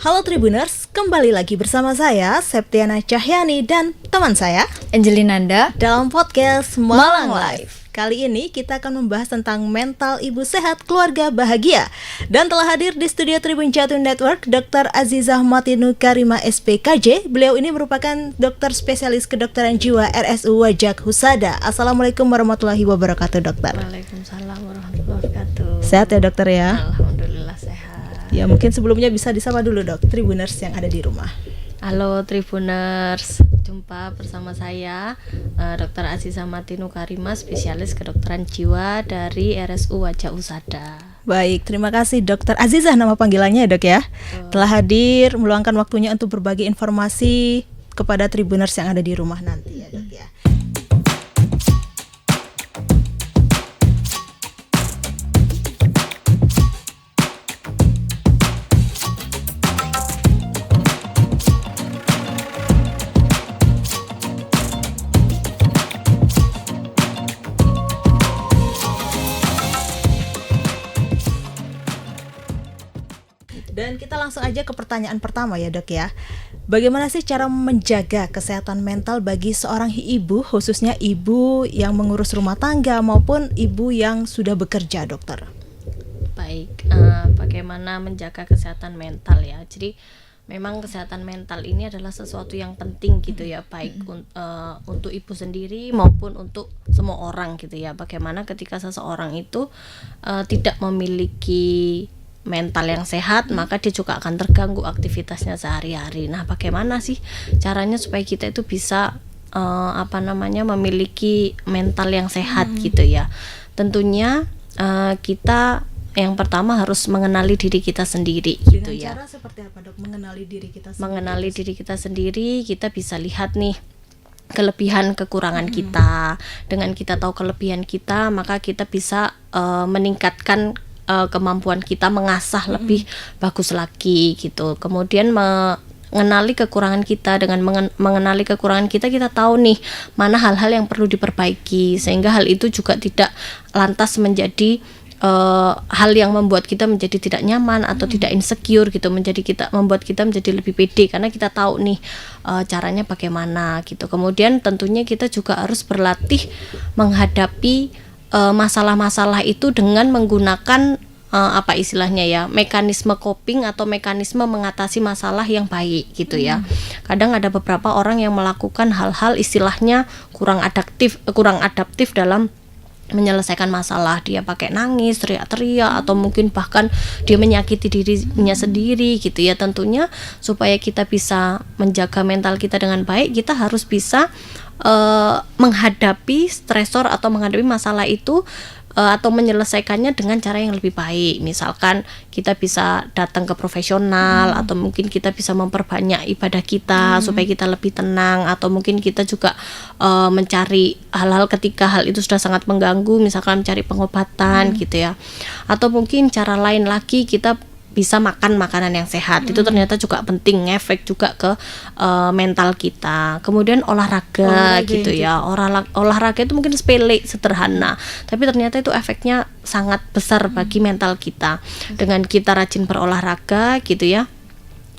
Halo Tribuners, kembali lagi bersama saya Septiana Cahyani dan teman saya Angelinanda dalam podcast Malang Live. Kali ini kita akan membahas tentang mental ibu sehat keluarga bahagia. Dan telah hadir di studio Tribun Jatim Network Dr. Azizah Matinu Karima SPKJ. Beliau ini merupakan dokter spesialis kedokteran jiwa RSU Wajak Husada. Assalamualaikum warahmatullahi wabarakatuh, dokter. Waalaikumsalam warahmatullahi wabarakatuh. Sehat ya dokter ya? Alhamdulillah sehat. Ya mungkin sebelumnya bisa disapa dulu dok, Tribuners yang ada di rumah. Halo Tribuners, jumpa bersama saya Dr. Azizah Matinu Karima, spesialis kedokteran jiwa dari RSU Wajak Husada. Baik, terima kasih Dokter Azizah nama panggilannya ya dok ya. Telah hadir, meluangkan waktunya untuk berbagi informasi kepada Tribuners yang ada di rumah nanti ya dok ya. Dan kita langsung aja ke pertanyaan pertama ya dok ya. Bagaimana sih cara menjaga kesehatan mental bagi seorang ibu, khususnya ibu yang mengurus rumah tangga maupun ibu yang sudah bekerja, dokter? Baik, bagaimana menjaga kesehatan mental ya. Jadi memang kesehatan mental ini adalah sesuatu yang penting gitu ya, baik untuk ibu sendiri maupun untuk semua orang gitu ya. Bagaimana ketika seseorang itu tidak memiliki mental yang sehat, maka dia juga akan terganggu aktivitasnya sehari-hari. Nah, bagaimana sih caranya supaya kita itu bisa memiliki mental yang sehat gitu ya? Tentunya kita yang pertama harus mengenali diri kita sendiri gitu ya. Dengan cara seperti apa dok mengenali diri kita sendiri? Mengenali diri kita sendiri, kita bisa lihat nih kelebihan kekurangan kita. Dengan kita tahu kelebihan kita, maka kita bisa meningkatkan kemampuan kita, mengasah lebih bagus lagi gitu. Kemudian mengenali kekurangan kita. Dengan mengenali kekurangan kita, kita tahu nih mana hal-hal yang perlu diperbaiki, sehingga hal itu juga tidak lantas menjadi hal yang membuat kita menjadi tidak nyaman atau tidak insecure gitu, membuat kita menjadi lebih pede karena kita tahu nih caranya bagaimana gitu. Kemudian tentunya kita juga harus berlatih menghadapi masalah-masalah itu dengan menggunakan mekanisme coping atau mekanisme mengatasi masalah yang baik gitu ya. Kadang ada beberapa orang yang melakukan hal-hal istilahnya kurang adaptif dalam menyelesaikan masalah. Dia pakai nangis, teriak-teriak, atau mungkin bahkan dia menyakiti dirinya sendiri gitu ya. Tentunya supaya kita bisa menjaga mental kita dengan baik, kita harus bisa menghadapi stresor atau menghadapi masalah itu atau menyelesaikannya dengan cara yang lebih baik. Misalkan kita bisa datang ke profesional, atau mungkin kita bisa memperbanyak ibadah kita supaya kita lebih tenang, atau mungkin kita juga mencari hal-hal ketika hal itu sudah sangat mengganggu, misalkan mencari pengobatan gitu ya. Atau mungkin cara lain lagi, kita bisa makan makanan yang sehat. Itu ternyata juga penting, ngefek juga ke mental kita. Kemudian olahraga gitu ya. Olahraga itu mungkin sepele, sederhana, tapi ternyata itu efeknya sangat besar bagi mental kita. Dengan kita rajin berolahraga gitu ya,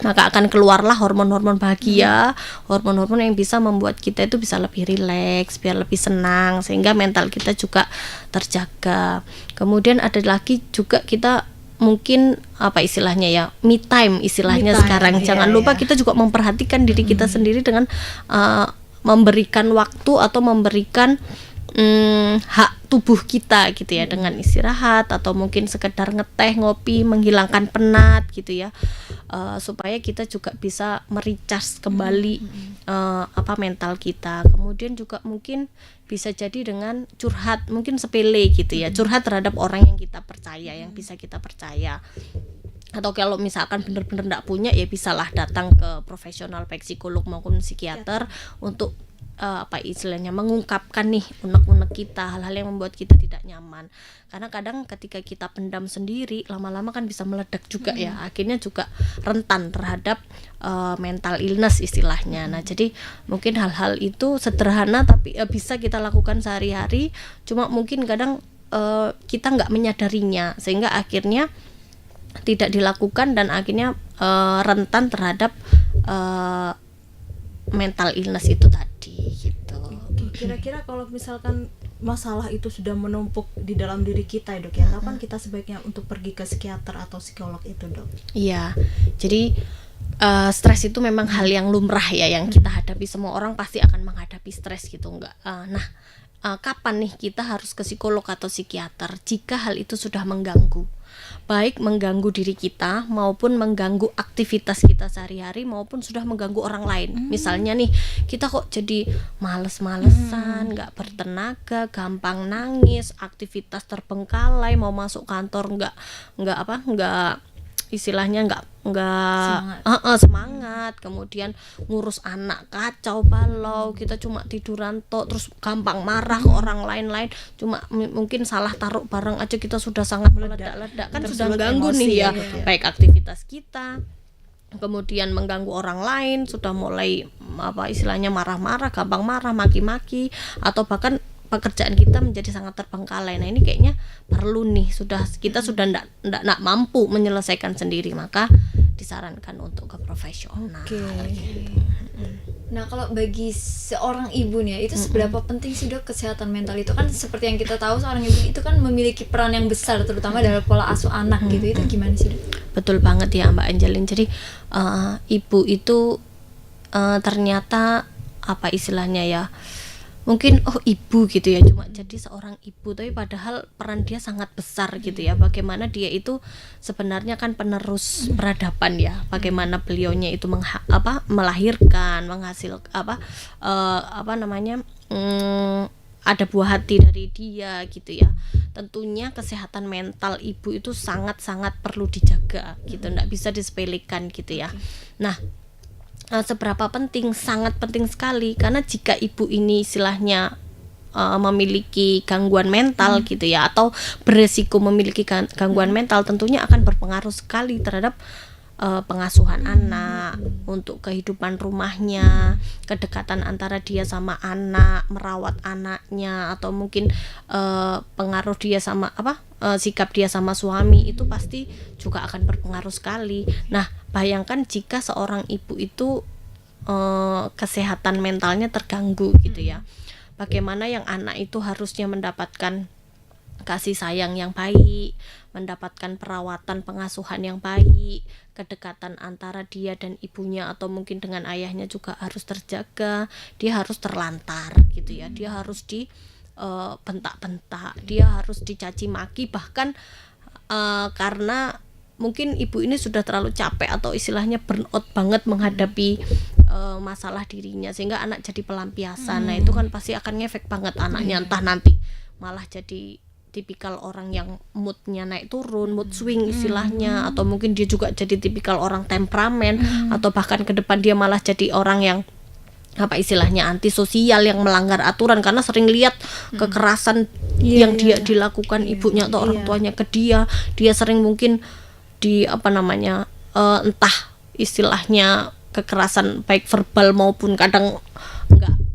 maka akan keluarlah hormon-hormon bahagia, hormon-hormon yang bisa membuat kita itu bisa lebih rileks, biar lebih senang, sehingga mental kita juga terjaga. Kemudian ada lagi juga kita mungkin me time sekarang. Jangan lupa kita juga memperhatikan diri kita sendiri dengan memberikan waktu atau memberikan hak tubuh kita gitu ya, dengan istirahat atau mungkin sekedar ngeteh, ngopi, menghilangkan penat gitu ya, supaya kita juga bisa merecharge kembali mental kita. Kemudian juga mungkin bisa jadi dengan curhat, mungkin sepele gitu ya, curhat terhadap orang yang kita percaya, yang bisa kita percaya. Atau kalau misalkan benar-benar tidak punya, ya bisalah datang ke profesional, baik psikolog maupun psikiater, untuk mengungkapkan nih unek-unek kita, hal-hal yang membuat kita tidak nyaman. Karena kadang ketika kita pendam sendiri, lama-lama kan bisa meledak juga ya, akhirnya juga rentan terhadap mental illness istilahnya. Nah, jadi mungkin hal-hal itu sederhana tapi bisa kita lakukan sehari-hari, cuma mungkin kadang kita nggak menyadarinya, sehingga akhirnya tidak dilakukan dan akhirnya rentan terhadap mental illness itu tadi gitu. Kira-kira kalau misalkan masalah itu sudah menumpuk di dalam diri kita ya dok ya, kapan kita sebaiknya untuk pergi ke psikiater atau psikolog itu dok? Iya, jadi stres itu memang hal yang lumrah ya yang kita hadapi, semua orang pasti akan menghadapi stres gitu enggak. Kapan nih kita harus ke psikolog atau psikiater? Jika hal itu sudah mengganggu, baik mengganggu diri kita maupun mengganggu aktivitas kita sehari-hari maupun sudah mengganggu orang lain. Misalnya nih, kita kok jadi males-malesan, nggak bertenaga, gampang nangis, aktivitas terbengkalai, mau masuk kantor nggak istilahnya nggak semangat, kemudian ngurus anak kacau balau, kita cuma tiduran tok, terus gampang marah ke orang lain, cuma mungkin salah taruh barang aja kita sudah sangat meledak-ledak, kan sudah mengganggu nih ya, baik aktivitas kita, kemudian mengganggu orang lain, sudah mulai istilahnya marah-marah, gampang marah, maki-maki, atau bahkan pekerjaan kita menjadi sangat terbengkalai. Nah ini kayaknya perlu nih, kita sudah ndak mampu menyelesaikan sendiri, maka disarankan untuk ke profesional. Gitu. Nah kalau bagi seorang ibu nih ya, itu seberapa penting sih dok kesehatan mental itu? Kan seperti yang kita tahu seorang ibu itu kan memiliki peran yang besar terutama dalam pola asuh anak gitu. Itu gimana sih dok? Betul banget ya Mbak Angelin. Jadi ibu itu ternyata istilahnya ya, mungkin ibu gitu ya, cuma jadi seorang ibu, tapi padahal peran dia sangat besar gitu ya. Bagaimana dia itu sebenarnya kan penerus peradaban ya, bagaimana beliaunya itu melahirkan, menghasil ada buah hati dari dia gitu ya. Tentunya kesehatan mental ibu itu sangat-sangat perlu dijaga gitu, nggak bisa disepelekan gitu ya. Nah, seberapa penting? Sangat penting sekali, karena jika ibu ini istilahnya memiliki gangguan mental gitu ya, atau beresiko memiliki gangguan mental, tentunya akan berpengaruh sekali terhadap pengasuhan anak, untuk kehidupan rumahnya, kedekatan antara dia sama anak, merawat anaknya, atau mungkin pengaruh dia sama sikap dia sama suami, itu pasti juga akan berpengaruh sekali. Nah, bayangkan jika seorang ibu itu kesehatan mentalnya terganggu gitu ya. Bagaimana yang anak itu harusnya mendapatkan kasih sayang yang baik, mendapatkan perawatan pengasuhan yang baik, kedekatan antara dia dan ibunya atau mungkin dengan ayahnya juga harus terjaga. Dia harus terlantar gitu ya, dia harus bentak-bentak, dia harus dicaci maki, bahkan karena mungkin ibu ini sudah terlalu capek atau istilahnya burnout banget menghadapi masalah dirinya, sehingga anak jadi pelampiasan. Nah itu kan pasti akan ngefek banget anaknya, entah nanti malah jadi tipikal orang yang moodnya naik turun, mood swing istilahnya, atau mungkin dia juga jadi tipikal orang temperamen, atau bahkan ke depan dia malah jadi orang yang istilahnya antisosial, yang melanggar aturan karena sering lihat kekerasan yang dia dilakukan ibunya atau orang tuanya ke dia sering mungkin entah istilahnya kekerasan baik verbal maupun kadang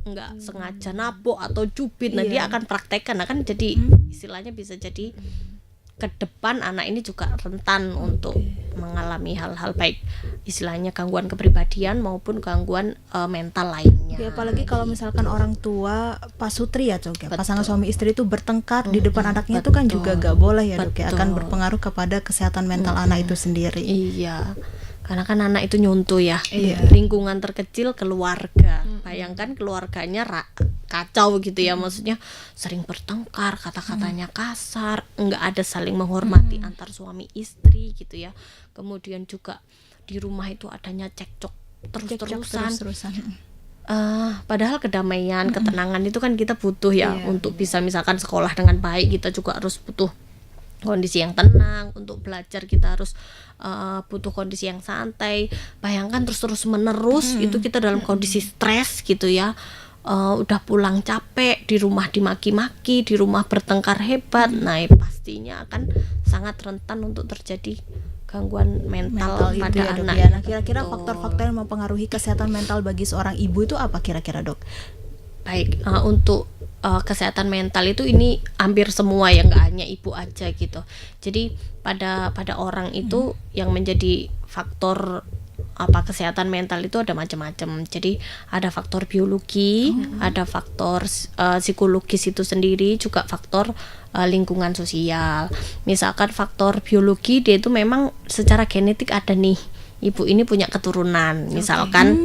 enggak sengaja nabok atau cubit. Nah dia akan praktekkan, nah kan jadi istilahnya bisa jadi ke depan anak ini juga rentan untuk mengalami hal-hal baik istilahnya gangguan kepribadian maupun gangguan mental lainnya. Ya, apalagi kalau misalkan orang tua pasutri ya dok ya, pasangan suami istri itu bertengkar di depan anaknya, itu kan juga gak boleh ya dok ya, akan berpengaruh kepada kesehatan mental anak itu sendiri. Iya, karena kan anak itu nyontoh ya, lingkungan terkecil keluarga. Bayangkan keluarganya kacau gitu ya, maksudnya sering bertengkar, kata-katanya kasar, nggak ada saling menghormati antar suami istri gitu ya. Kemudian juga di rumah itu adanya cekcok terus-terusan. Padahal kedamaian, ketenangan itu kan kita butuh ya, untuk bisa misalkan sekolah dengan baik, kita juga harus butuh kondisi yang tenang. Untuk belajar kita harus butuh kondisi yang santai. Bayangkan terus menerus itu kita dalam kondisi stres gitu ya, udah pulang capek, di rumah dimaki-maki, di rumah bertengkar hebat. Nah pastinya akan sangat rentan untuk terjadi gangguan mental pada anak ya. Nah kira-kira faktor-faktor yang mempengaruhi kesehatan mental bagi seorang ibu itu apa kira-kira dok? Baik, untuk kesehatan mental itu ini hampir semua ya, nggak hanya ibu aja gitu. Jadi pada orang itu yang menjadi faktor kesehatan mental itu ada macam-macam. Jadi ada faktor biologi, ada faktor psikologis itu sendiri, juga faktor lingkungan sosial. Misalkan faktor biologi, dia itu memang secara genetik ada nih, ibu ini punya keturunan, misalkan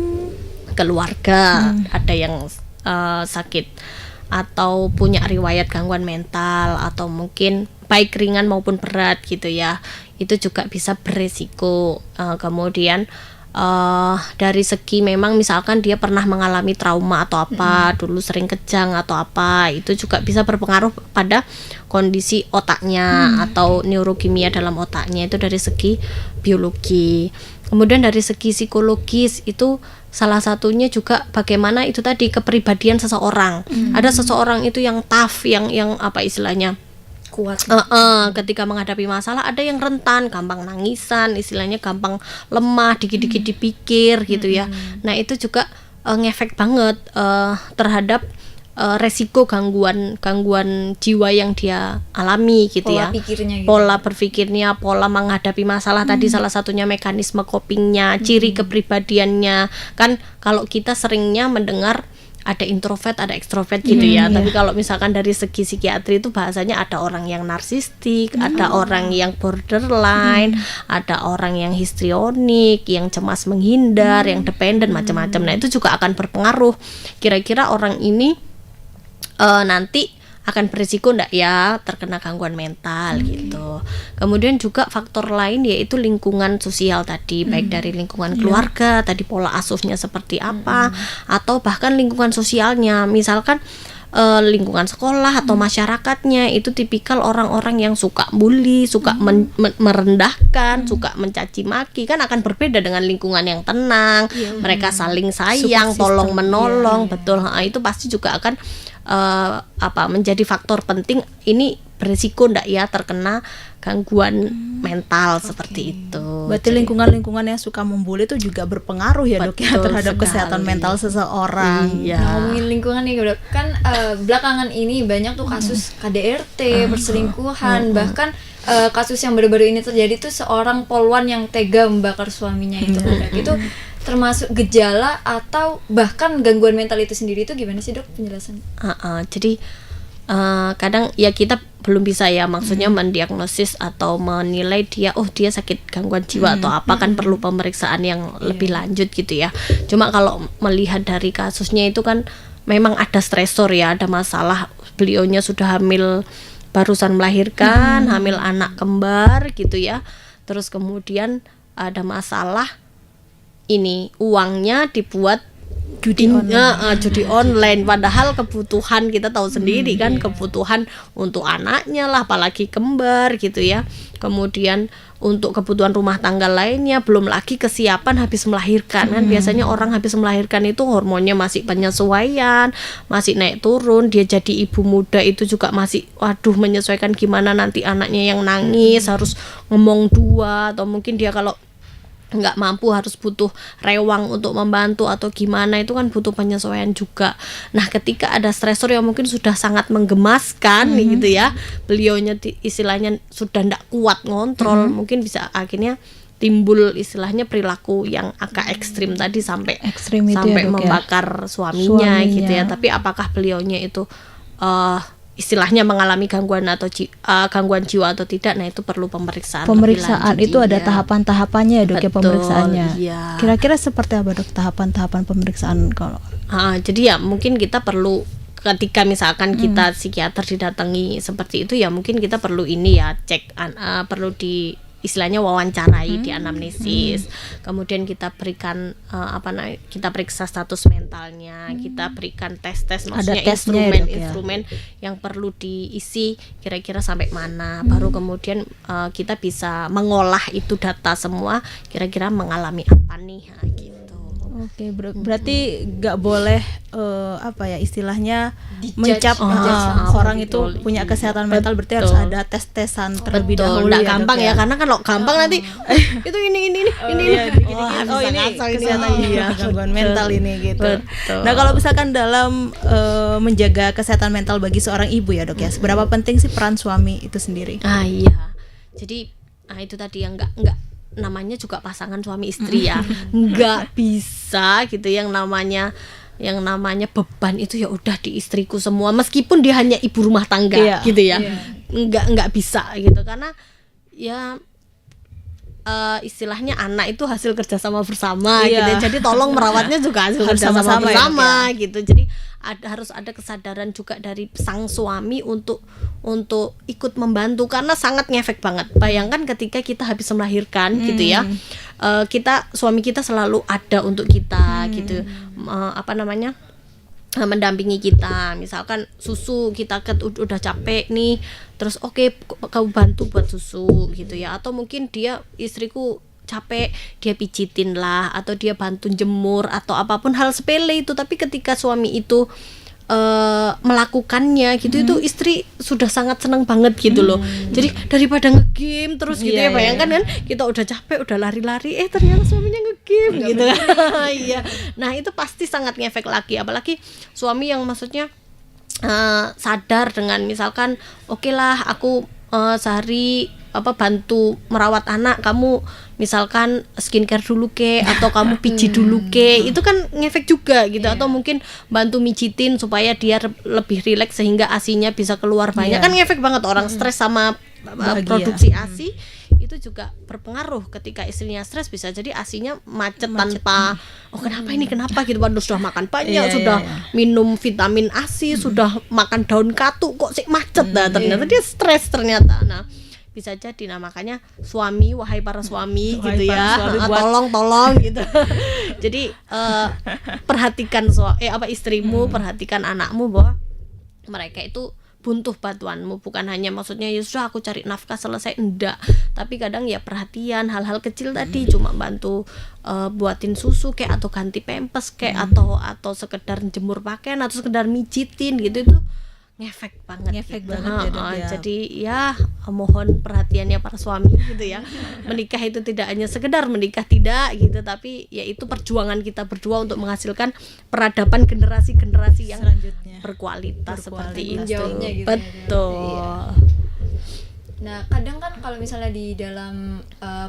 keluarga ada yang sakit atau punya riwayat gangguan mental, atau mungkin baik ringan maupun berat gitu ya, itu juga bisa beresiko. Kemudian dari segi memang misalkan dia pernah mengalami trauma atau apa, dulu sering kejang atau apa, itu juga bisa berpengaruh pada kondisi otaknya atau neurokimia dalam otaknya, itu dari segi biologi. Kemudian dari segi psikologis itu salah satunya juga bagaimana itu tadi kepribadian seseorang. Ada seseorang itu yang tough, yang apa istilahnya, kuat. Ketika menghadapi masalah, ada yang rentan, gampang nangisan, istilahnya gampang lemah, dikit-dikit dipikir gitu ya. Nah itu juga ngefek banget terhadap resiko gangguan jiwa yang dia alami gitu Pola ya. pikirnya gitu. Pola berpikirnya, pola menghadapi masalah tadi salah satunya mekanisme copingnya, ciri kepribadiannya. Kan kalau kita seringnya mendengar ada introvert, ada ekstrovert gitu ya. Tapi kalau misalkan dari segi psikiatri itu bahasanya ada orang yang narsistik, ada orang yang borderline, ada orang yang histrionik, yang cemas menghindar, yang dependen, macam-macam. Nah, itu juga akan berpengaruh. Kira-kira orang ini nanti akan berisiko enggak ya terkena gangguan mental gitu. Kemudian juga faktor lain yaitu lingkungan sosial tadi, baik dari lingkungan keluarga, tadi pola asuhnya seperti apa, atau bahkan lingkungan sosialnya, misalkan lingkungan sekolah atau masyarakatnya itu tipikal orang-orang yang suka bully, suka merendahkan, suka mencaci maki, kan akan berbeda dengan lingkungan yang tenang, mereka saling sayang, tolong menolong, betul. Itu pasti juga akan menjadi faktor penting, ini berisiko ndak ya terkena gangguan mental seperti itu. Berarti lingkungan-lingkungan yang suka membuli itu juga berpengaruh ya dok ya terhadap kesehatan mental seseorang. Iya. Nah, ngomongin lingkungan nih dok, kan belakangan ini banyak tuh kasus KDRT, perselingkuhan, bahkan kasus yang baru-baru ini terjadi tuh seorang polwan yang tega membakar suaminya itu. Itu termasuk gejala atau bahkan gangguan mental itu sendiri, itu gimana sih dok penjelasan? Jadi kadang ya kita belum bisa ya maksudnya mendiagnosis atau menilai dia dia sakit gangguan jiwa atau apa, kan perlu pemeriksaan yang lebih lanjut gitu ya. Cuma kalau melihat dari kasusnya itu kan memang ada stresor ya, ada masalah, beliaunya sudah hamil, barusan melahirkan, hamil anak kembar gitu ya. Terus kemudian ada masalah ini, uangnya dibuat judi online, padahal kebutuhan kita tahu sendiri kan, kebutuhan untuk anaknya lah, apalagi kembar gitu ya. Kemudian untuk kebutuhan rumah tangga lainnya, belum lagi kesiapan habis melahirkan kan. Biasanya orang habis melahirkan itu hormonnya masih penyesuaian, masih naik turun, dia jadi ibu muda itu juga masih menyesuaikan gimana nanti anaknya yang nangis, harus ngomong dua, atau mungkin dia kalau nggak mampu harus butuh rewang untuk membantu atau gimana, itu kan butuh penyesuaian juga. Nah ketika ada stresor yang mungkin sudah sangat menggemaskan gitu ya, beliaunya istilahnya sudah nggak kuat ngontrol, mungkin bisa akhirnya timbul istilahnya perilaku yang agak ekstrim tadi, sampai membakar suaminya gitu ya. Tapi apakah beliaunya itu istilahnya mengalami gangguan atau gangguan jiwa atau tidak, nah itu perlu pemeriksaan itu ada tahapan-tahapannya ya dok. Betul, ya pemeriksaannya iya. Kira-kira seperti apa dok tahapan-tahapan pemeriksaan kalau jadi ya mungkin kita perlu, ketika misalkan kita psikiater didatangi seperti itu ya, mungkin kita perlu ini ya cek, perlu di istilahnya wawancarai, di anamnesis, kemudian kita berikan kita periksa status mentalnya, kita berikan tes maksudnya instrumen yang perlu diisi kira-kira sampai mana, baru kemudian kita bisa mengolah itu data semua, kira-kira mengalami apa nih gitu. Oke, berarti nggak boleh apa ya istilahnya Dijudge, mencap orang itu betul. punya kesehatan mental, berarti harus Betul. ada tes-tesan terlebih Betul, dahulu nggak ya, gampang Dok, ya, karena kan kalau gampang nanti itu ini iya, dikit-dikit, bisa ini kacau ini. kesehatan iya, gangguan Betul. mental ini gitu. Betul. Nah, kalau misalkan dalam menjaga kesehatan mental bagi seorang ibu ya, Dok ya, seberapa penting sih peran suami itu sendiri? Iya, jadi itu tadi yang nggak namanya juga pasangan suami istri ya, nggak bisa gitu yang namanya beban itu ya udah di istriku semua, meskipun dia hanya ibu rumah tangga Iya. gitu ya, Iya. nggak bisa gitu, karena ya istilahnya anak itu hasil kerjasama bersama Iya. gitu ya. Jadi tolong merawatnya juga hasil Harus kerjasama sama-sama ya, bersama Dok, ya. gitu. Jadi harus ada kesadaran juga dari sang suami untuk ikut membantu, karena sangat ngefek banget. Bayangkan ketika kita habis melahirkan gitu ya, suami kita selalu ada untuk kita gitu, mendampingi kita. Misalkan susu kita udah capek nih, terus oke, kamu bantu buat susu gitu ya, atau mungkin istriku capek, dia pijitin lah, atau dia bantu jemur atau apapun, hal sepele itu. Tapi ketika suami itu melakukannya gitu, itu istri sudah sangat senang banget gitu loh. Jadi daripada nge-game terus gitu Iya, ya, bayangkan kan kita udah capek, udah lari-lari, ternyata suaminya nge-game gitu kan. Iya. Nah, itu pasti sangat ngefek lagi, apalagi suami yang maksudnya sadar dengan misalkan oke lah aku sehari bantu merawat anak, kamu misalkan skincare dulu atau kamu pijit dulu itu kan ngefek juga gitu. Atau mungkin bantu mijitin supaya dia lebih rileks sehingga ASI-nya bisa keluar banyak, kan ngefek banget. Orang stres sama produksi ASI itu juga berpengaruh. Ketika istrinya stres bisa jadi ASI-nya macet tanpa kenapa gitu, padahal sudah makan banyak, sudah minum vitamin ASI, sudah makan daun katu, kok sih macet. Ternyata dia stres ternyata. Nah, bisa jadi. Nah, makanya suami, wahai para suami gitu ya, tolong gitu. Jadi perhatikan istrimu, perhatikan anakmu, bahwa mereka itu butuh bantuanmu. Bukan hanya maksudnya ya sudah aku cari nafkah selesai, enggak. Tapi kadang ya perhatian hal-hal kecil tadi, cuma bantu buatin susu atau ganti pempes atau sekedar jemur pakaian atau sekedar mijitin gitu, itu ngefek banget gitu. ya, Dok, ya. Jadi ya mohon perhatiannya para suami gitu ya. Menikah itu tidak hanya sekedar menikah, tidak gitu, tapi ya itu perjuangan kita berdua untuk menghasilkan peradaban generasi-generasi yang Selanjutnya berkualitas seperti itu. Jawabnya gitu ya, Betul. Iya. Nah, kadang kan kalau misalnya di dalam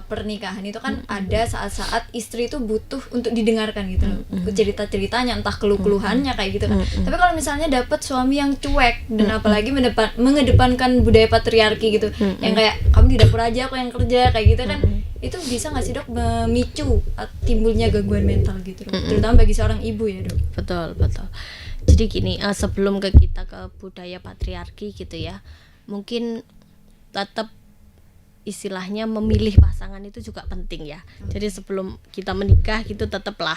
pernikahan itu kan ada saat-saat istri itu butuh untuk didengarkan gitu loh, cerita-ceritanya, entah keluh-keluhannya kayak gitu kan. Tapi kalau misalnya dapat suami yang cuek dan apalagi mengedepankan budaya patriarki gitu, yang kayak kamu di dapur aja, aku yang kerja kayak gitu kan, itu bisa nggak sih, Dok, memicu timbulnya gangguan mental gitu loh, terutama bagi seorang ibu ya, Dok? Betul. Jadi gini, sebelum kita ke budaya patriarki gitu ya, mungkin tetap istilahnya memilih pasangan itu juga penting ya. Jadi sebelum kita menikah gitu tetaplah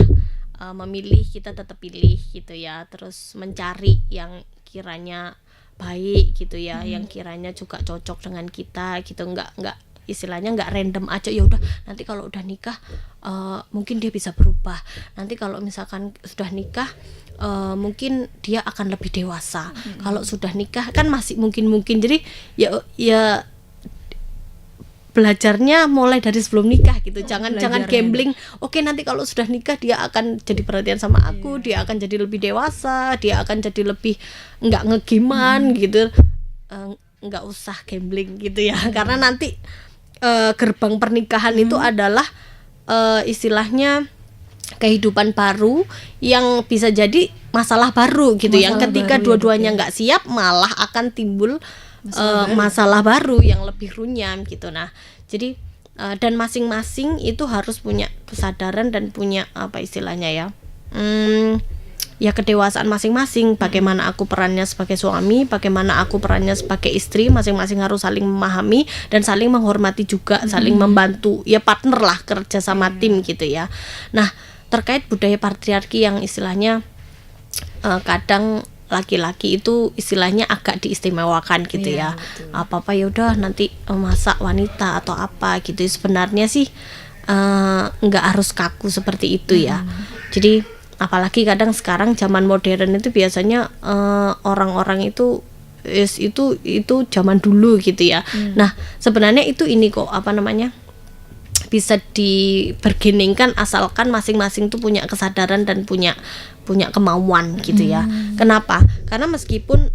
memilih, kita tetap pilih gitu ya. Terus mencari yang kiranya baik gitu ya, yang kiranya juga cocok dengan kita gitu. Enggak istilahnya nggak random aja, ya udah nanti kalau udah nikah mungkin dia bisa berubah. Nanti kalau misalkan sudah nikah mungkin dia akan lebih dewasa. Kalau sudah nikah kan masih mungkin. Jadi ya belajarnya mulai dari sebelum nikah gitu. Jangan gambling. Oke, nanti kalau sudah nikah dia akan jadi perhatian sama aku, dia akan jadi lebih dewasa, dia akan jadi lebih nggak ngegiman gitu. Nggak usah gambling gitu ya. Karena nanti gerbang pernikahan itu adalah istilahnya kehidupan baru yang bisa jadi masalah baru gitu, yang ketika dua-duanya nggak siap malah akan timbul masalah baru yang lebih runyam gitu. Nah, jadi dan masing-masing itu harus punya kesadaran dan punya apa istilahnya ya kedewasaan masing-masing. Bagaimana aku perannya sebagai suami, bagaimana aku perannya sebagai istri, masing-masing harus saling memahami dan saling menghormati juga, saling membantu, ya partner lah, kerja sama tim gitu ya. Nah, terkait budaya patriarki yang istilahnya kadang laki-laki itu istilahnya agak diistimewakan gitu ya. Apa-apa ya udah nanti masak wanita atau apa gitu. Sebenarnya sih nggak harus kaku seperti itu ya. Jadi apalagi kadang sekarang zaman modern itu biasanya orang-orang itu zaman dulu gitu ya. Nah sebenarnya itu ini kok apa namanya, bisa dibergeningkan asalkan masing-masing tuh punya kesadaran dan punya kemauan gitu ya. Kenapa? Karena meskipun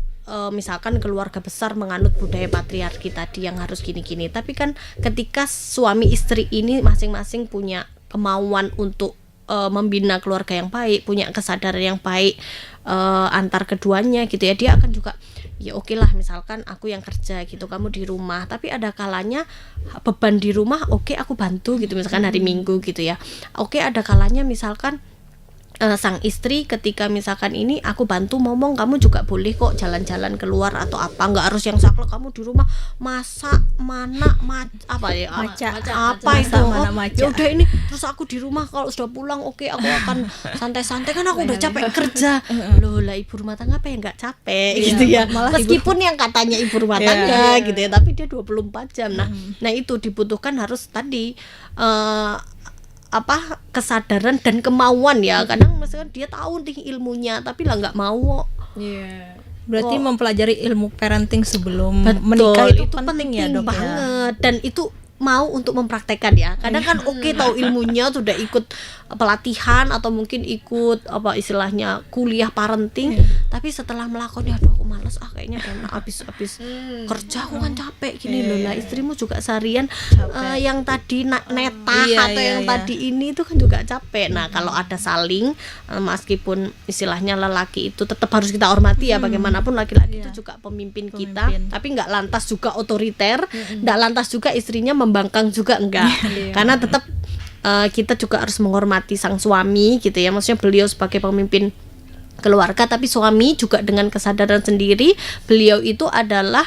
misalkan keluarga besar menganut budaya patriarki tadi yang harus gini-gini, tapi kan ketika suami istri ini masing-masing punya kemauan untuk membina keluarga yang baik, punya kesadaran yang baik antar keduanya gitu ya, dia akan juga ya oke lah, misalkan aku yang kerja gitu, kamu di rumah, tapi ada kalanya beban di rumah oke aku bantu gitu, misalkan hari Minggu gitu ya, oke ada kalanya misalkan sang istri ketika misalkan ini aku bantu ngomong, kamu juga boleh kok jalan-jalan keluar atau apa, nggak harus yang saklek kamu di rumah masak apa ya Maca itu mana maca. ya udah ini, terus aku di rumah kalau sudah pulang oke aku akan santai-santai kan aku udah capek kerja. Loh lah, ibu rumah tangga apa yang nggak capek gitu ya, meskipun yang katanya ibu rumah tangga gitu ya, tapi dia 24 jam. Nah itu dibutuhkan harus tadi kesadaran dan kemauan ya. Kadang misalkan dia tahu nih ilmunya tapi lah nggak mau. Berarti mempelajari ilmu parenting sebelum Betul, menikah itu penting penting ya dok banget ya. Dan itu mau untuk mempraktekkan ya. Kadang kan oke tahu ilmunya, sudah ikut pelatihan atau mungkin ikut apa istilahnya kuliah parenting, tapi setelah melakukannya aduh aku malas kayaknya enak habis kerja aku kan capek gini loh. Lah istrimu juga seharian yang tadi neta atau yang tadi ini itu kan juga capek. Nah kalau ada saling meskipun istilahnya lelaki itu tetap harus kita hormati ya, bagaimanapun laki-laki itu juga pemimpin kita, tapi nggak lantas juga otoriter, nggak lantas juga istrinya membangkang juga, enggak. Karena tetap kita juga harus menghormati sang suami gitu ya, maksudnya beliau sebagai pemimpin keluarga, tapi suami juga dengan kesadaran sendiri, beliau itu adalah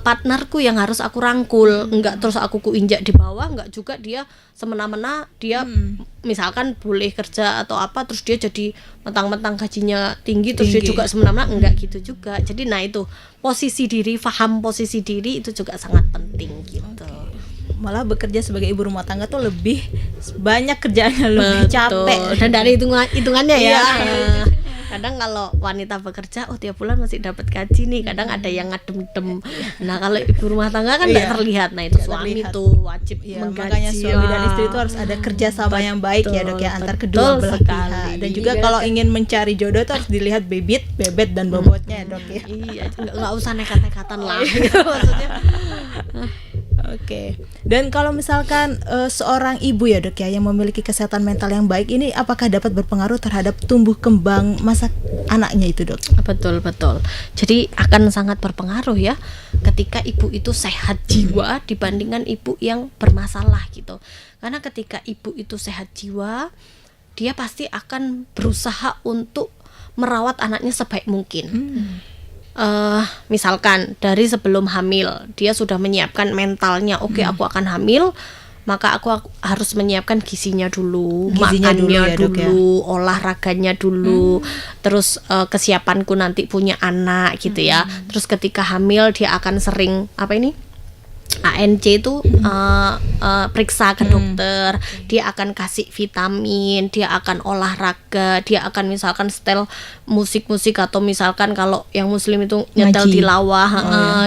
partnerku yang harus aku rangkul, enggak terus aku kuinjak di bawah, enggak juga dia semena-mena dia misalkan boleh kerja atau apa terus dia jadi mentang-mentang gajinya tinggi terus dia juga semena-mena, enggak gitu juga. Jadi nah itu posisi diri, paham posisi diri itu juga sangat penting gitu. Malah bekerja sebagai ibu rumah tangga tuh lebih banyak kerjaannya, lebih capek. Dan dari hitungannya ya. Kadang kalau wanita bekerja tiap bulan masih dapat gaji nih, kadang ada yang ngadem-dem. Nah kalau ibu rumah tangga kan tidak terlihat. Nah itu suami tuh wajib menggaji. Makanya suami dan istri itu harus ada kerjasama yang baik ya dok ya, antar kedua belah pihak. Dan juga kalau ingin mencari jodoh itu harus dilihat bebet dan bobotnya ya dok ya. Iya, nggak usah nekat-nekatan lah gitu, maksudnya. Oke. Dan kalau misalkan seorang ibu ya dok ya yang memiliki kesehatan mental yang baik ini, apakah dapat berpengaruh terhadap tumbuh kembang masa anaknya itu dok? Betul. Jadi akan sangat berpengaruh ya ketika ibu itu sehat jiwa dibandingkan ibu yang bermasalah gitu. Karena ketika ibu itu sehat jiwa, dia pasti akan berusaha untuk merawat anaknya sebaik mungkin. Misalkan dari sebelum hamil dia sudah menyiapkan mentalnya, oke, aku akan hamil, maka aku harus menyiapkan gizinya dulu, makannya dulu, olahraganya dulu, terus kesiapanku nanti punya anak gitu ya. Terus ketika hamil dia akan sering ANC itu periksa ke dokter, dia akan kasih vitamin, dia akan olahraga, dia akan misalkan setel musik-musik atau misalkan kalau yang muslim itu nyetel tilawah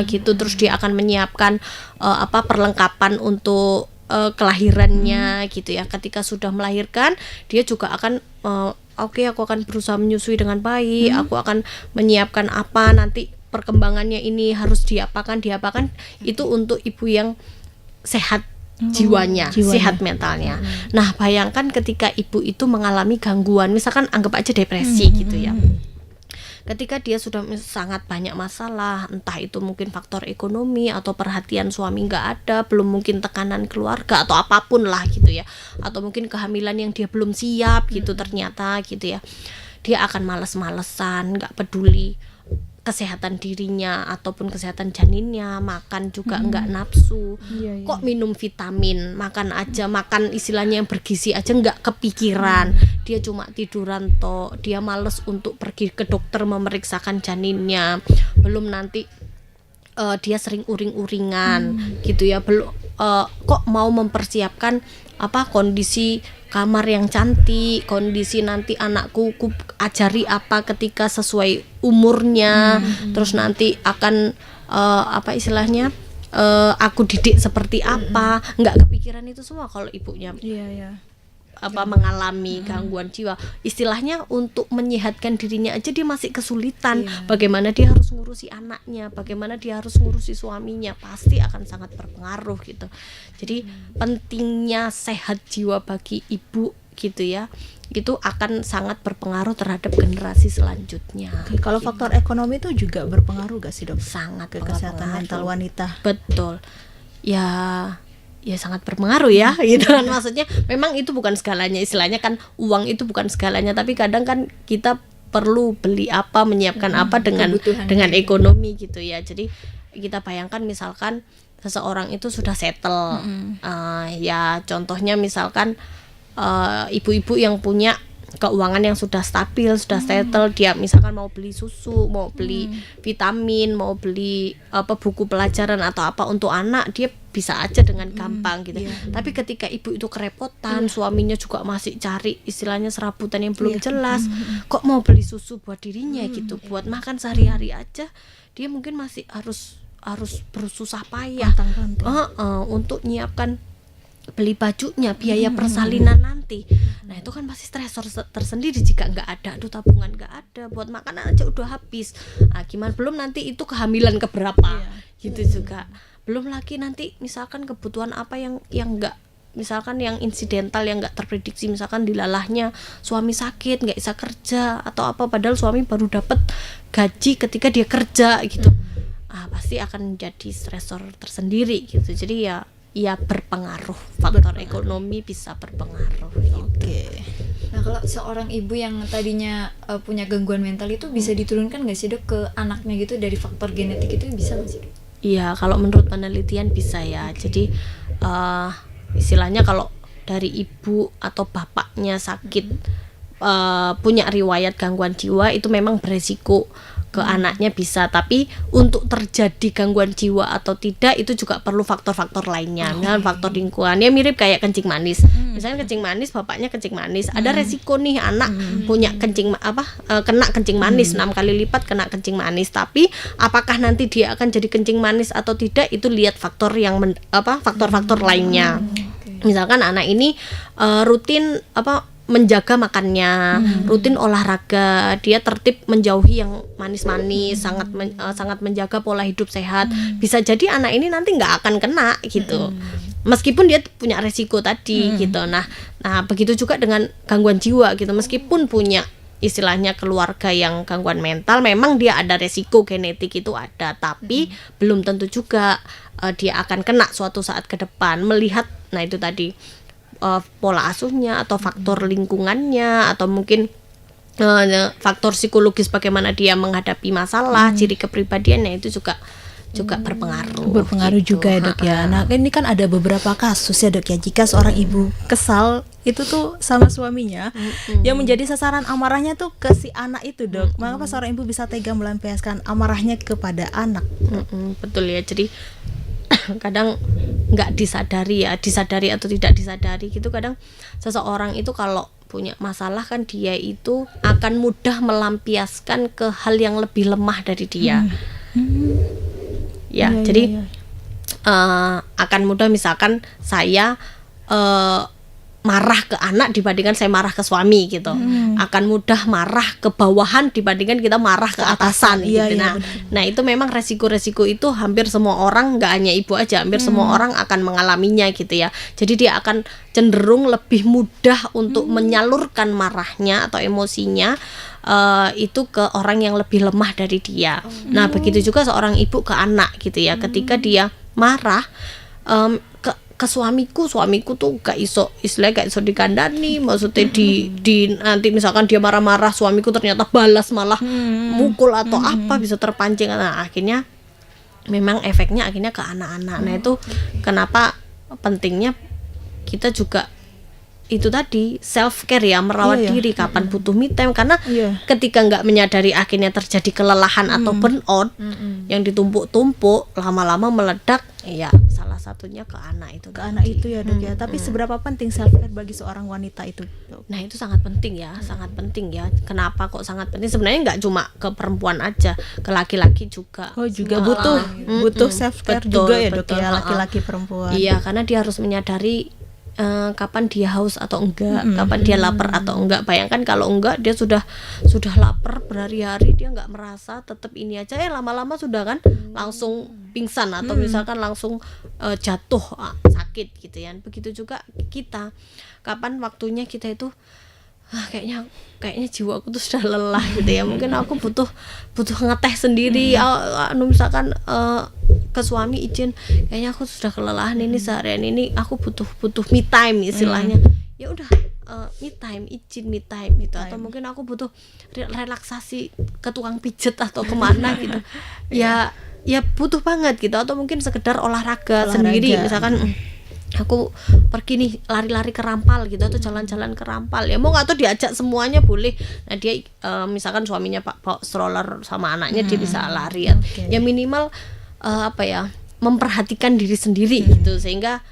gitu, terus dia akan menyiapkan perlengkapan untuk kelahirannya gitu ya. Ketika sudah melahirkan dia juga akan aku akan berusaha menyusui dengan baik, aku akan menyiapkan apa nanti perkembangannya ini harus diapakan itu untuk ibu yang sehat jiwanya, sehat mentalnya. Nah bayangkan ketika ibu itu mengalami gangguan, misalkan anggap aja depresi gitu ya, ketika dia sudah sangat banyak masalah, entah itu mungkin faktor ekonomi atau perhatian suami nggak ada, belum mungkin tekanan keluarga atau apapun lah gitu ya, atau mungkin kehamilan yang dia belum siap gitu ternyata gitu ya, dia akan malas-malesan, nggak peduli kesehatan dirinya ataupun kesehatan janinnya, makan juga enggak nafsu, kok minum vitamin, makan istilahnya yang bergizi aja enggak kepikiran, dia cuma tiduran toh, dia males untuk pergi ke dokter memeriksakan janinnya, belum nanti dia sering uring-uringan gitu ya, belum kok mau mempersiapkan kondisi kamar yang cantik, kondisi nanti anakku ku ajari apa ketika sesuai umurnya, terus nanti akan istilahnya aku didik seperti apa, nggak kepikiran itu semua kalau ibunya mengalami gangguan jiwa. Istilahnya untuk menyehatkan dirinya aja dia masih kesulitan. Bagaimana dia harus ngurusi anaknya, bagaimana dia harus ngurusi suaminya, pasti akan sangat berpengaruh gitu. Jadi pentingnya sehat jiwa bagi ibu gitu ya, itu akan sangat berpengaruh terhadap generasi selanjutnya. Kalau gitu. faktor ekonomi itu juga berpengaruh gak sih dok? Sangat ke kesehatan mental wanita. Betul. Ya sangat berpengaruh ya gitu kan, maksudnya memang itu bukan segalanya, istilahnya kan uang itu bukan segalanya, tapi kadang kan kita perlu beli apa, menyiapkan apa dengan ekonomi gitu ya. Jadi kita bayangkan misalkan seseorang itu sudah settle, ya contohnya misalkan ibu-ibu yang punya keuangan yang sudah stabil, sudah settle, dia misalkan mau beli susu, mau beli vitamin, mau beli buku pelajaran atau apa untuk anak, dia bisa aja dengan gampang gitu. Tapi ketika ibu itu kerepotan, suaminya juga masih cari istilahnya serabutan yang belum jelas, kok mau beli susu buat dirinya gitu, buat makan sehari-hari aja, dia mungkin masih harus bersusah payah untuk nyiapkan beli bajunya, biaya persalinan nanti. Nah itu kan pasti stresor tersendiri jika nggak ada, tabungan nggak ada, buat makanan aja udah habis. Nah gimana belum nanti itu kehamilan keberapa gitu juga. Belum lagi nanti misalkan kebutuhan apa yang nggak, misalkan yang insidental yang nggak terprediksi, misalkan dilalahnya suami sakit nggak bisa kerja atau apa, padahal suami baru dapat gaji ketika dia kerja gitu. Pasti akan jadi stresor tersendiri gitu. Jadi ya berpengaruh, faktor ekonomi bisa berpengaruh gitu. Oke. Nah kalau seorang ibu yang tadinya punya gangguan mental itu bisa diturunkan nggak sih dok ke anaknya gitu dari faktor genetik, itu bisa nggak sih dok? Iya, kalau menurut penelitian bisa ya. Jadi istilahnya kalau dari ibu atau bapaknya sakit, punya riwayat gangguan jiwa, itu memang beresiko ke anaknya bisa. Tapi untuk terjadi gangguan jiwa atau tidak itu juga perlu faktor-faktor lainnya. Misalnya faktor lingkungan, ya mirip kayak kencing manis. Misalnya kencing manis, bapaknya kencing manis, ada resiko nih anak punya kena kencing manis 6 kali lipat kena kencing manis. Tapi apakah nanti dia akan jadi kencing manis atau tidak, itu lihat faktor yang faktor-faktor lainnya. Misalkan anak ini rutin menjaga makannya, rutin olahraga, dia tertib menjauhi yang manis-manis, sangat menjaga pola hidup sehat, bisa jadi anak ini nanti nggak akan kena gitu, meskipun dia punya resiko tadi gitu. Nah begitu juga dengan gangguan jiwa gitu, meskipun punya istilahnya keluarga yang gangguan mental, memang dia ada resiko genetik itu ada, tapi belum tentu juga dia akan kena suatu saat ke depan. Melihat, nah itu tadi pola asuhnya atau faktor lingkungannya, atau mungkin faktor psikologis bagaimana dia menghadapi masalah, ciri kepribadiannya itu juga berpengaruh gitu. Juga ya dok ya. Nah ini kan ada beberapa kasus ya dok ya, jika seorang ibu kesal itu tuh sama suaminya, yang menjadi sasaran amarahnya tuh ke si anak itu dok. Mengapa seorang ibu bisa tega melampiaskan amarahnya kepada anak? Betul ya, jadi kadang nggak disadari atau tidak disadari gitu, kadang seseorang itu kalau punya masalah kan dia itu akan mudah melampiaskan ke hal yang lebih lemah dari dia. Jadi akan mudah, misalkan saya marah ke anak dibandingkan saya marah ke suami gitu, akan mudah marah ke bawahan dibandingkan kita marah ke atasan gitu. Nah itu memang resiko-resiko itu hampir semua orang, nggak hanya ibu aja, hampir semua orang akan mengalaminya gitu ya. Jadi dia akan cenderung lebih mudah untuk menyalurkan marahnya atau emosinya itu ke orang yang lebih lemah dari dia. Nah begitu juga seorang ibu ke anak gitu ya, ketika dia marah ke suamiku tuh gak iso dikandani, maksudnya di nanti misalkan dia marah-marah, suamiku ternyata balas malah mukul atau apa, bisa terpancing. Nah akhirnya memang efeknya akhirnya ke anak-anak. Nah itu kenapa pentingnya kita juga itu tadi self care ya, merawat Iya, diri, kapan butuh me time, karena Iya. ketika nggak menyadari akhirnya terjadi kelelahan atau burnout yang ditumpuk-tumpuk lama-lama meledak, ya salah satunya ke anak itu Ke anak itu ya Dok ya. Tapi seberapa penting self care bagi seorang wanita itu, Dok? Nah itu sangat penting ya, sangat penting ya. Kenapa kok sangat penting? Sebenarnya nggak cuma ke perempuan aja, ke laki-laki juga. Oh juga butuh self care Betul, juga ya Dok betul, ya, ha-ha. laki-laki perempuan. Iya, karena dia harus menyadari kapan dia haus atau enggak, kapan dia lapar atau enggak. Bayangkan kalau enggak, dia sudah lapar berhari-hari, dia nggak merasa, tetap ini aja, lama-lama sudah kan langsung pingsan atau misalkan langsung jatuh sakit gitu ya. Begitu juga kita, kapan waktunya kita itu kayaknya jiwaku tuh sudah lelah gitu ya, mungkin aku butuh ngeteh sendiri, misalkan ke suami izin, kayaknya aku sudah kelelahan ini seharian ini, aku butuh me time istilahnya. Ya udah, me time, izin me time gitu. Atau mungkin aku butuh relaksasi ke tukang pijet atau kemana gitu. Ya butuh banget gitu. Atau mungkin sekedar olahraga sendiri, misalkan aku pergi nih lari-lari ke Rampal gitu, atau jalan-jalan ke Rampal, ya mau nggak tuh diajak semuanya boleh. Nah dia misalkan suaminya bawa stroller sama anaknya, dia bisa lari ya. Ya minimal memperhatikan diri sendiri gitu, sehingga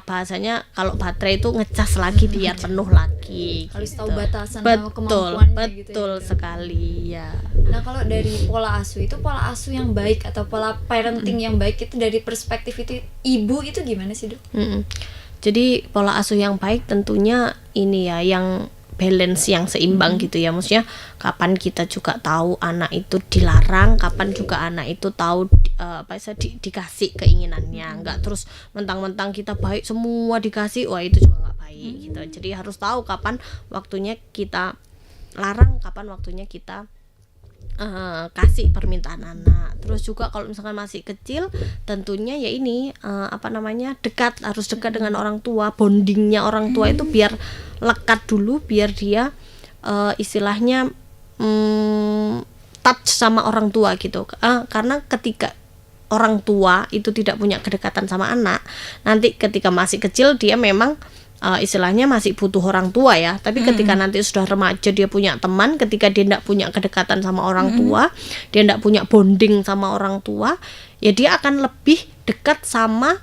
bahasanya kalau baterai itu ngecas lagi biar penuh lagi. Harus gitu. tahu batasan sama kemampuannya gitu ya. Betul sekali ya. Nah kalau dari pola asuh itu, pola asuh yang baik atau pola parenting yang baik itu dari perspektif itu ibu itu gimana sih Dok? Jadi pola asuh yang baik tentunya ini ya, yang balance, yang seimbang gitu ya. Maksudnya kapan kita juga tahu anak itu dilarang, kapan juga anak itu tahu dikasih keinginannya. Enggak terus mentang-mentang kita baik semua dikasih, wah itu juga nggak baik gitu. Jadi harus tahu kapan waktunya kita larang, kapan waktunya kita kasih permintaan anak. Terus juga kalau misalkan masih kecil, tentunya ya ini harus dekat dengan orang tua. Bondingnya orang tua itu biar lekat dulu, biar dia istilahnya touch sama orang tua gitu. Karena ketika orang tua itu tidak punya kedekatan sama anak, nanti ketika masih kecil dia memang istilahnya masih butuh orang tua ya. Tapi ketika nanti sudah remaja, dia punya teman. Ketika dia tidak punya kedekatan sama orang tua, dia tidak punya bonding sama orang tua, ya dia akan lebih dekat sama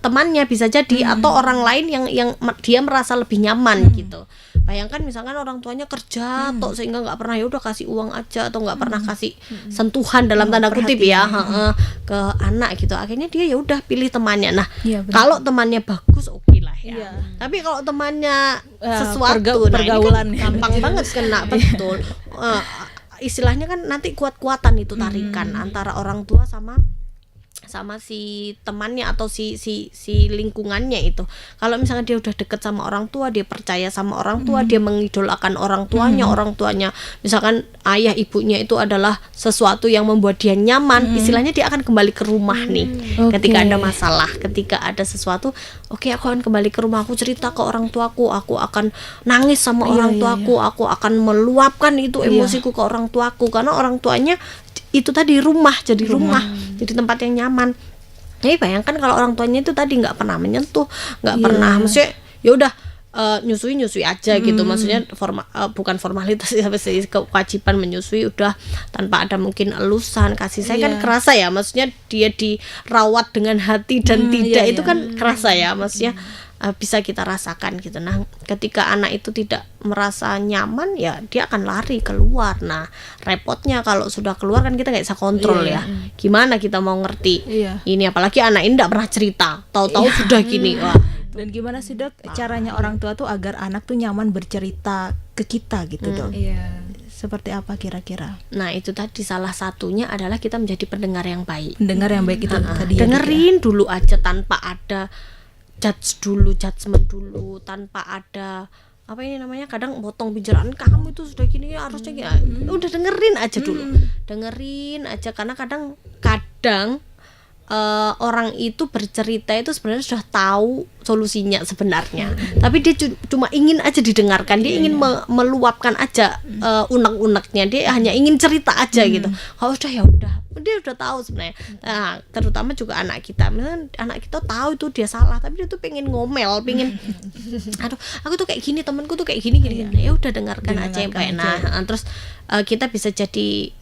temannya bisa jadi, atau orang lain yang dia merasa lebih nyaman gitu. Bayangkan misalkan orang tuanya kerja tok sehingga nggak pernah, ya udah kasih uang aja, atau nggak pernah kasih sentuhan dalam tanda kutip ya ke anak gitu. Akhirnya dia ya udah pilih temannya. Nah kalau temannya bagus oke lah ya. Tapi kalau temannya sesuatu pergaulan, ini kan gampang banget kena betul. Istilahnya kan nanti kuat-kuatan itu tarikan antara orang tua sama si temannya atau si lingkungannya itu. Kalau misalnya dia udah deket sama orang tua, dia percaya sama orang tua, dia mengidolakan orang tuanya misalkan ayah ibunya itu adalah sesuatu yang membuat dia nyaman, istilahnya dia akan kembali ke rumah nih. Ketika ada masalah, ketika ada sesuatu, oke, aku akan kembali ke rumah, aku cerita ke orang tuaku, aku akan nangis sama orang tuaku, aku akan meluapkan itu emosiku ke orang tuaku, karena orang tuanya itu tadi rumah, jadi tempat yang nyaman. Jadi bayangkan kalau orang tuanya itu tadi nggak pernah menyentuh, nggak pernah, maksudnya ya udah nyusui aja gitu, maksudnya bukan formalitas ya, kewajiban menyusui udah tanpa ada mungkin elusan, kasih sayang kan kerasa ya, maksudnya dia dirawat dengan hati dan itu kan kerasa ya, maksudnya bisa kita rasakan gitu. Nah ketika anak itu tidak merasa nyaman, ya dia akan lari keluar. Nah repotnya kalau sudah keluar kan kita nggak bisa kontrol ya. Gimana kita mau ngerti ini, apalagi anak ini tidak pernah cerita, tahu-tahu sudah gini. Wah. Dan gimana sih Dok caranya orang tua tuh agar anak tuh nyaman bercerita ke kita gitu Dok? Seperti apa kira-kira? Nah itu tadi salah satunya adalah kita menjadi pendengar yang baik. Pendengar yang baik itu tadi. Dengerin dulu aja tanpa ada judgement dulu, tanpa ada kadang potong bicaraan, kamu itu sudah gini harusnya gini. Udah dengerin aja dulu, dengerin aja, karena kadang orang itu bercerita itu sebenarnya sudah tahu solusinya sebenarnya, tapi dia cuma ingin aja didengarkan, dia ingin meluapkan aja unek-uneknya, dia hanya ingin cerita aja gitu. Kalau udah ya udah, dia udah tahu sebenarnya. Nah, terutama juga anak kita, misalnya anak kita tahu itu dia salah, tapi dia tuh pengen ngomel, pengen aduh aku tuh kayak gini, temanku tuh kayak gini. Ya udah dengarkan aja yang baik. Nah, terus kita bisa jadi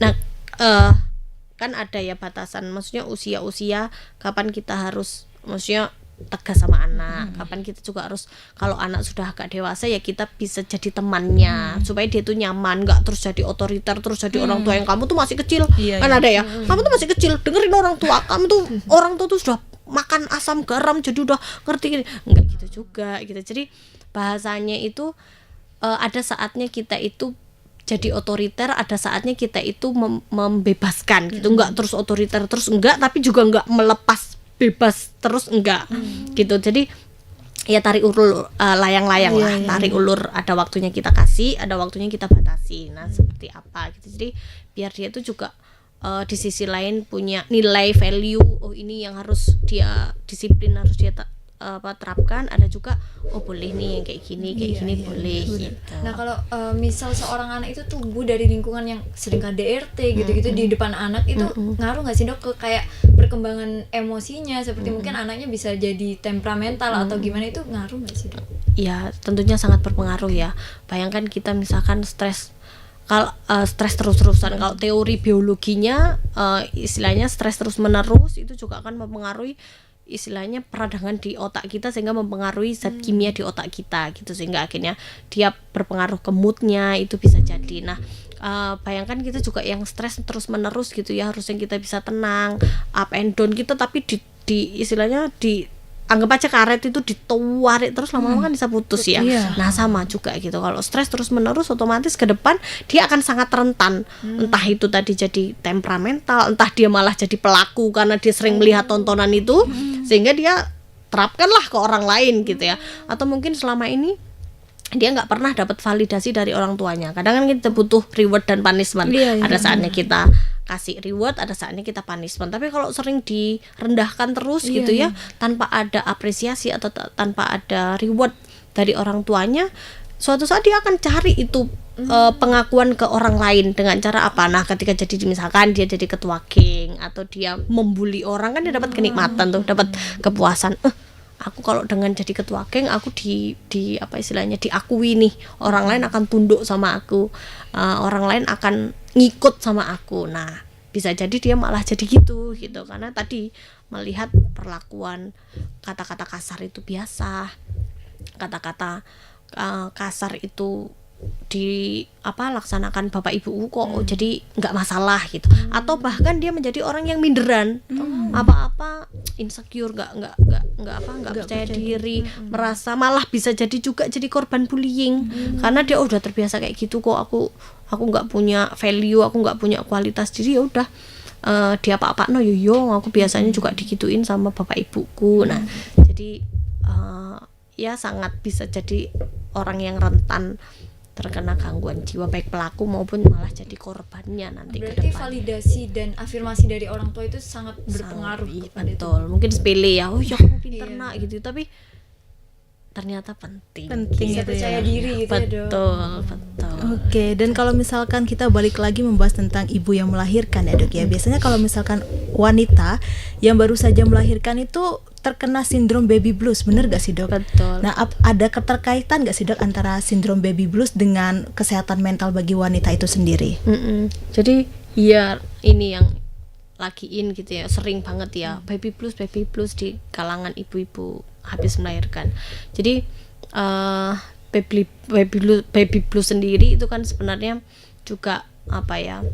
kan ada ya batasan, maksudnya usia kapan kita harus maksudnya tegas sama anak, kapan kita juga harus, kalau anak sudah agak dewasa ya kita bisa jadi temannya supaya dia tuh nyaman, nggak terus jadi otoriter, terus jadi orang tua yang kamu tuh masih kecil, kan ada ya, kamu tuh masih kecil dengerin orang tua, kamu tuh orang tua tuh sudah makan asam garam jadi udah ngerti gini, nggak gitu juga gitu. Jadi bahasanya itu ada saatnya kita itu jadi otoriter, ada saatnya kita itu membebaskan gitu, enggak terus otoriter terus enggak, tapi juga enggak melepas bebas terus enggak gitu. Jadi ya tarik ulur, layang-layang lah, tarik ulur, ada waktunya kita kasih, ada waktunya kita batasi. Nah seperti apa gitu, jadi biar dia itu juga di sisi lain punya nilai value, oh ini yang harus dia disiplin, harus dia terapkan. Ada juga oh boleh nih yang kayak gini boleh gitu. Nah kalau misal seorang anak itu tumbuh dari lingkungan yang sering KDRT gitu-gitu di depan anak, itu ngaruh nggak sih dok ke kayak perkembangan emosinya, seperti mungkin anaknya bisa jadi temperamental atau gimana, itu ngaruh nggak sih dok? Ya tentunya sangat berpengaruh ya. Bayangkan kita misalkan stres, kalau stres terus-terusan, kalau teori biologinya istilahnya stres terus-menerus itu juga akan mempengaruhi istilahnya peradangan di otak kita, sehingga mempengaruhi zat kimia di otak kita gitu, sehingga akhirnya dia berpengaruh ke moodnya, itu bisa jadi. Nah bayangkan kita juga yang stres terus-menerus gitu ya, harusnya kita bisa tenang, up and down kita, tapi di istilahnya di anggap aja karet itu ditarik terus, lama-lama kan bisa putus ya. Nah sama juga gitu, kalau stres terus menerus otomatis ke depan dia akan sangat rentan, entah itu tadi jadi temperamental, entah dia malah jadi pelaku karena dia sering melihat tontonan itu, sehingga dia terapkanlah ke orang lain gitu ya. Atau mungkin selama ini dia nggak pernah dapat validasi dari orang tuanya. Kadang kan kita butuh reward dan punishment. Ada saatnya kita kasih reward, ada saatnya kita punishment. Tapi kalau sering direndahkan terus gitu ya, tanpa ada apresiasi atau tanpa ada reward dari orang tuanya, suatu saat dia akan cari itu pengakuan ke orang lain dengan cara apa? Nah, ketika jadi misalkan dia jadi ketua geng atau dia membuli orang, kan dia dapat kenikmatan tuh, dapat kepuasan. Aku kalau dengan jadi ketua geng, aku di apa istilahnya diakui nih, orang lain akan tunduk sama aku, orang lain akan ngikut sama aku. Nah bisa jadi dia malah jadi gitu karena tadi melihat perlakuan, kata-kata kasar itu biasa, kata-kata kasar itu laksanakan bapak ibu kok jadi nggak masalah gitu. Atau bahkan dia menjadi orang yang minderan, apa-apa insecure, nggak percaya diri, merasa malah bisa jadi juga jadi korban bullying karena dia udah terbiasa kayak gitu, kok aku nggak punya value, aku nggak punya kualitas diri, ya udah dia apa no yo aku biasanya juga digituin sama bapak ibuku. Nah jadi ya sangat bisa jadi orang yang rentan terkena gangguan jiwa, baik pelaku maupun malah jadi korbannya nanti. Berarti validasi dan afirmasi dari orang tua itu sangat berpengaruh. Betul, mungkin sepele ya, oh ya kamu pintar nak gitu, tapi ternyata penting bisa gitu percaya ya. diri gitu betul. Oke, dan kalau misalkan kita balik lagi membahas tentang ibu yang melahirkan ya dok ya, biasanya kalau misalkan wanita yang baru saja melahirkan itu terkena sindrom baby blues, bener gak sih dok? Betul. Nah ada keterkaitan gak sih dok antara sindrom baby blues dengan kesehatan mental bagi wanita itu sendiri? Jadi ya ini yang lagi gitu ya, sering banget ya baby blues di kalangan ibu-ibu habis melahirkan. Jadi baby blues sendiri itu kan sebenarnya juga apa ya,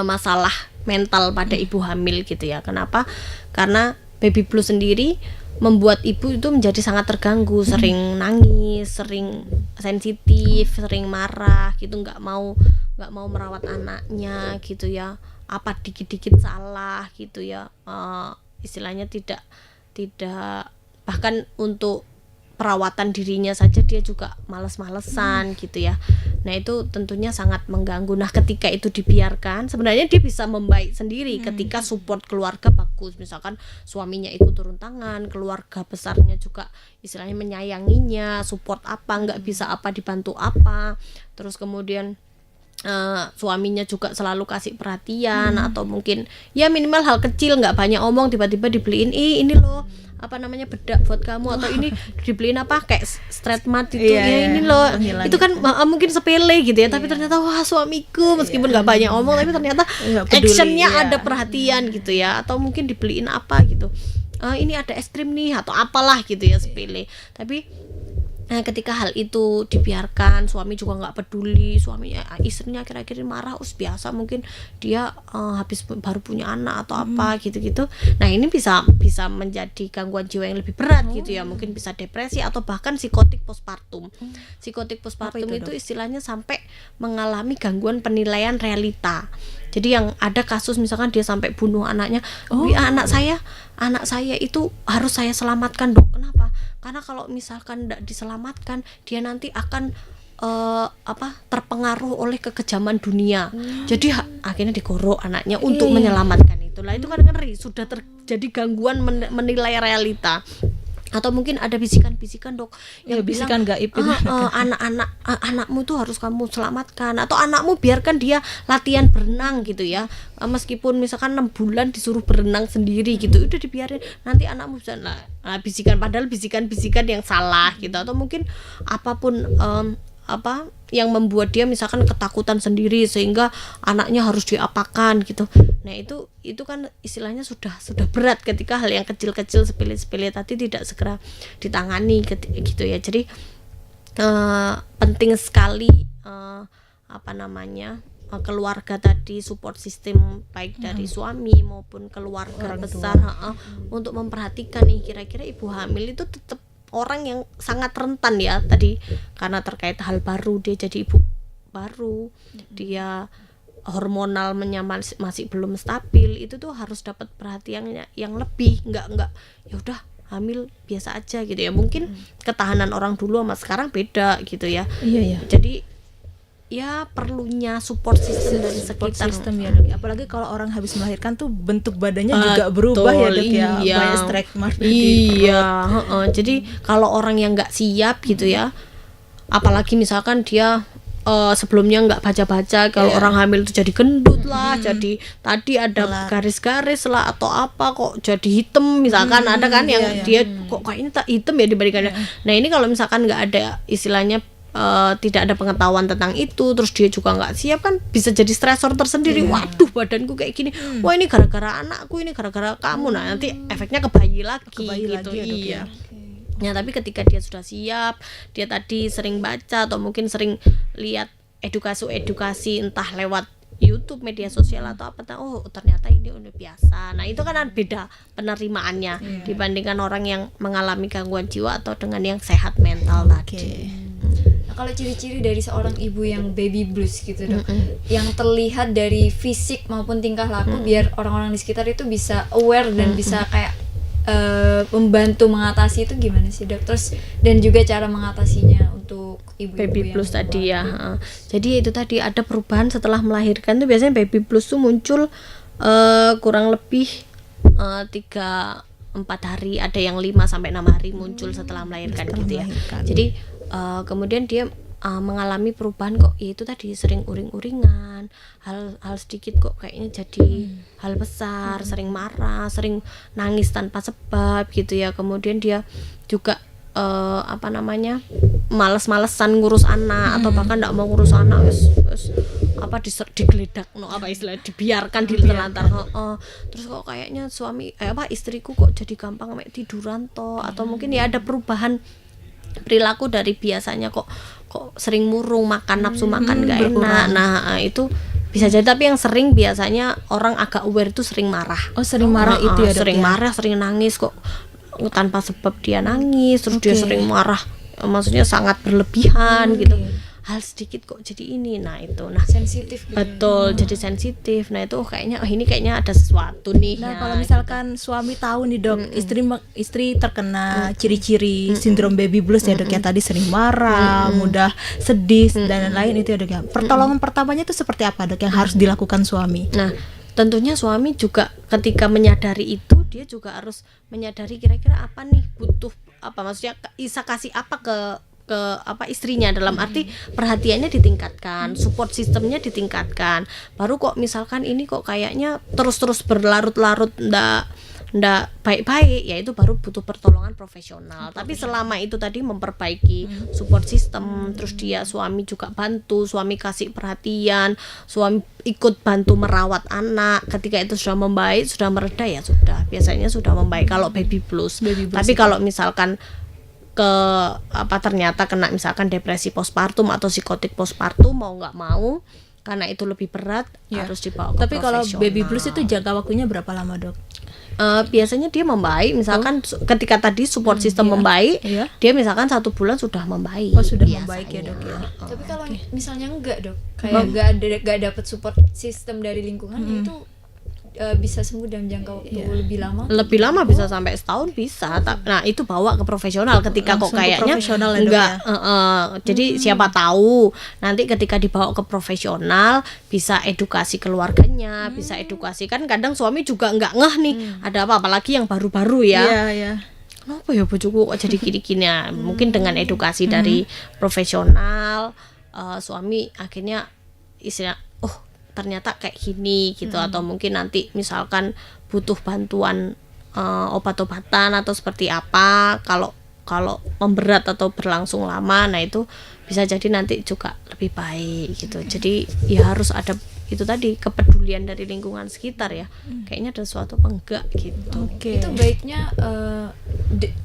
masalah mental pada ibu hamil gitu ya. Kenapa? Karena baby blues sendiri membuat ibu itu menjadi sangat terganggu, sering nangis, sering sensitif, sering marah gitu, nggak mau merawat anaknya gitu ya, apa dikit-dikit salah gitu ya, istilahnya tidak bahkan untuk perawatan dirinya saja dia juga malas-malesan gitu ya. Nah itu tentunya sangat mengganggu. Nah ketika itu dibiarkan, sebenarnya dia bisa membaik sendiri ketika support keluarga bagus. bagus, misalkan suaminya ikut turun tangan, keluarga besarnya juga istilahnya menyayanginya, support apa, nggak bisa apa dibantu apa, terus kemudian suaminya juga selalu kasih perhatian, atau mungkin ya minimal hal kecil, nggak banyak omong, tiba-tiba dibeliin ini loh apa namanya bedak buat kamu, atau ini dibeliin apa kayak straight mat itu ini loh, itu kan mungkin sepele gitu ya, tapi ternyata wah suamiku meskipun nggak banyak omong tapi ternyata actionnya ada perhatian gitu ya, atau mungkin dibeliin apa gitu, ini ada es krim nih atau apalah gitu ya, sepele. Tapi ketika hal itu dibiarkan, suami juga nggak peduli, istrinya akhir-akhir ini marah, biasa mungkin dia habis baru punya anak atau apa gitu-gitu. Nah ini bisa menjadi gangguan jiwa yang lebih berat gitu ya, mungkin bisa depresi atau bahkan psikotik postpartum. Psikotik postpartum itu istilahnya sampai mengalami gangguan penilaian realita. Jadi yang ada kasus misalkan dia sampai bunuh anaknya, anak saya itu harus saya selamatkan dok. Kenapa? Karena kalau misalkan tidak diselamatkan, dia nanti akan terpengaruh oleh kekejaman dunia. Jadi akhirnya digorok anaknya untuk menyelamatkan itulah. Itu kan ngeri, sudah terjadi gangguan menilai realita. Atau mungkin ada bisikan-bisikan dok yang bisikan bilang, gaib itu. anakmu tuh harus kamu selamatkan, atau anakmu biarkan dia latihan berenang gitu ya, meskipun misalkan 6 bulan disuruh berenang sendiri gitu, udah dibiarin, nanti anakmu bisa bisikan, padahal bisikan-bisikan yang salah gitu. Atau mungkin apapun yang membuat dia misalkan ketakutan sendiri sehingga anaknya harus diapakan gitu. Nah itu kan istilahnya sudah berat ketika hal yang kecil-kecil sepele-sepele tadi tidak segera ditangani gitu ya. Jadi penting sekali keluarga tadi, support system baik dari suami maupun keluarga besar untuk memperhatikan nih, kira-kira ibu hamil itu tetap orang yang sangat rentan ya tadi, karena terkait hal baru, dia jadi ibu baru, dia hormonalnya masih belum stabil, itu tuh harus dapat perhatian yang lebih, nggak ya udah hamil biasa aja gitu ya. Mungkin ketahanan orang dulu sama sekarang beda gitu ya. Jadi ya perlunya support system dari sekitar. Ya dok, apalagi kalau orang habis melahirkan tuh bentuk badannya juga berubah ya dok ya, banyak stretch mark. Jadi kalau orang yang nggak siap gitu ya, apalagi misalkan dia sebelumnya nggak baca-baca, kalau orang hamil itu jadi gendut lah, jadi tadi ada garis-garis lah atau apa kok jadi hitam misalkan, ada kan yang dia kok kayaknya tak hitam ya dibandingkan. Nah ini kalau misalkan nggak ada istilahnya tidak ada pengetahuan tentang itu, terus dia juga nggak siap, kan bisa jadi stresor tersendiri. Waduh badanku kayak gini, wah ini gara-gara anakku, ini gara-gara kamu. Nah nanti efeknya ke bayi lagi gitu. Iya. Nah tapi ketika dia sudah siap, dia tadi sering baca atau mungkin sering lihat edukasi entah lewat YouTube, media sosial atau apa, ternyata ini udah biasa. Nah itu kan beda penerimaannya dibandingkan orang yang mengalami gangguan jiwa atau dengan yang sehat mental tadi. Kalau ciri-ciri dari seorang ibu yang baby blues gitu dok, yang terlihat dari fisik maupun tingkah laku, biar orang-orang di sekitar itu bisa aware dan bisa kayak membantu mengatasi itu gimana sih dok? Terus dan juga cara mengatasinya untuk ibu baby blues tadi ya. Jadi itu tadi ada perubahan setelah melahirkan tuh, biasanya baby blues tuh muncul kurang lebih 3-4 hari, ada yang 5-6 hari muncul setelah melahirkan gitu ya. Jadi kemudian dia mengalami perubahan kok, ya itu tadi sering uring-uringan, hal sedikit kok kayaknya jadi hal besar, sering marah, sering nangis tanpa sebab gitu ya. Kemudian dia juga males-malesan ngurus anak, atau bahkan enggak mau ngurus anak, digeledak dibiarkan di telantar. Terus kok kayaknya istriku kok jadi gampang tiduran atau mungkin ya ada perubahan perilaku dari biasanya kok sering murung, makan nafsu makan nggak enak. Nah itu bisa jadi, tapi yang sering biasanya orang agak aware itu sering marah. Sering marah itu ya dok, sering marah, sering nangis kok tanpa sebab dia nangis, terus dia sering marah, maksudnya sangat berlebihan gitu. Hal sedikit kok jadi ini, sensitif gitu. Betul, jadi sensitif. Nah itu ini kayaknya ada sesuatu nih. Nah kalau misalkan suami tahu nih dok, istri terkena ciri-ciri sindrom baby blues ya dok, ya tadi sering marah, mudah sedih dan lain-lain itu ya dok ya. Pertolongan pertamanya itu seperti apa dok yang harus dilakukan suami? Nah tentunya suami juga ketika menyadari itu, dia juga harus menyadari kira-kira apa nih butuh apa, maksudnya bisa kasih apa ke apa istrinya, dalam arti perhatiannya ditingkatkan, support sistemnya ditingkatkan. Baru kok misalkan ini kok kayaknya terus berlarut-larut ndak baik-baik, ya itu baru butuh pertolongan profesional. Tapi selama itu tadi memperbaiki support system, terus suami juga bantu, suami kasih perhatian, suami ikut bantu merawat anak, ketika itu sudah membaik, sudah mereda, ya sudah, biasanya sudah membaik kalau baby blues. Tapi kalau misalkan ternyata kena misalkan depresi postpartum atau psikotik postpartum, mau nggak mau karena itu lebih berat, harus dibawa ke Tapi profesional. kalau baby blues itu jangka waktunya berapa lama, Dok? Biasanya dia membaik misalkan ketika tadi support system membaik, dia misalkan 1 bulan sudah membaik. Sudah biasanya. membaik ya, Dok ya. Tapi kalau misalnya enggak, Dok, kayak enggak dapat support sistem dari lingkungan, itu bisa sembuh dalam jangka waktu lebih lama bisa sampai setahun bisa. Nah itu bawa ke profesional ketika Langsung kok kayaknya enggak jadi siapa tahu nanti ketika dibawa ke profesional bisa edukasi keluarganya, bisa edukasi, kan kadang suami juga nggak ngeh nih ada apa, apalagi yang baru-baru ya. Kenapa ya bojoku kok jadi gini-gini ya? Mungkin dengan edukasi dari profesional, suami akhirnya istilah ternyata kayak gini gitu, atau mungkin nanti misalkan butuh bantuan obat-obatan atau seperti apa, kalau memberat atau berlangsung lama, nah itu bisa jadi nanti juga lebih baik gitu. Jadi ya harus ada itu tadi kepedulian dari lingkungan sekitar ya, kayaknya ada sesuatu apa enggak gitu. Itu baiknya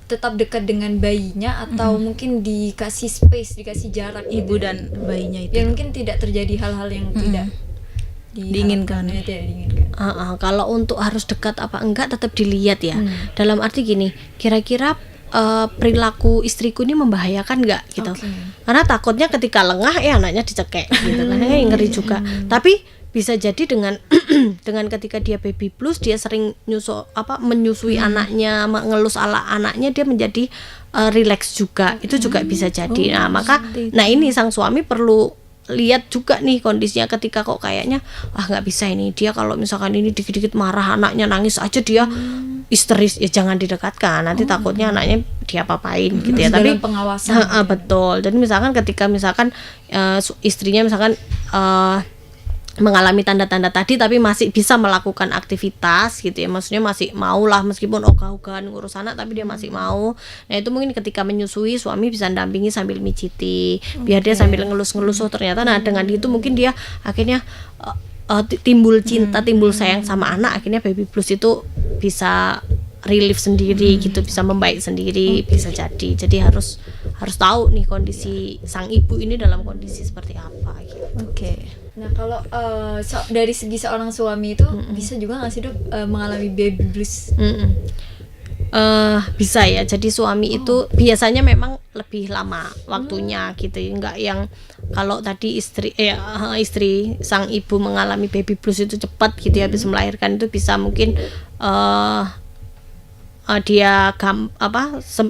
tetap dekat dengan bayinya atau mungkin dikasih space, dikasih jarak ibu dan bayinya itu, ya mungkin tidak terjadi hal-hal yang tidak diinginkan. Kalau untuk harus dekat apa enggak tetap dilihat ya. Dalam arti gini, kira-kira perilaku istriku ini membahayakan enggak gitu. Karena takutnya ketika lengah anaknya dicekek gitu kan, ngeri juga. Tapi bisa jadi dengan dengan ketika dia baby blues, dia sering menyusui anaknya, mengelus anaknya, dia menjadi relax juga. Itu juga bisa jadi. Nah ini sang suami perlu lihat juga nih kondisinya, ketika kok kayaknya nggak bisa ini, dia kalau misalkan ini dikit-dikit marah, anaknya nangis aja dia histeris, ya jangan didekatkan, nanti takutnya anaknya diapa-apain gitu ya. Tapi pengawasan betul. Jadi misalkan ketika istrinya misalkan mengalami tanda-tanda tadi tapi masih bisa melakukan aktivitas gitu ya, maksudnya masih mau lah meskipun ogah-ogahan ngurus anak tapi dia masih mau. Nah itu mungkin ketika menyusui suami bisa dampingi sambil mijiti, biar dia sambil ngelus-ngelus, ternyata dengan itu mungkin dia akhirnya timbul cinta, timbul sayang sama anak, akhirnya baby blues itu bisa relief sendiri gitu, bisa membaik sendiri, bisa jadi. Jadi harus tahu nih kondisi sang ibu ini dalam kondisi seperti apa gitu. Nah kalau dari segi seorang suami itu bisa juga nggak sih, Dok, mengalami baby blues? Bisa ya. Jadi suami itu biasanya memang lebih lama waktunya gitu, nggak yang kalau tadi istri sang ibu mengalami baby blues itu cepat gitu ya, habis melahirkan itu bisa mungkin dia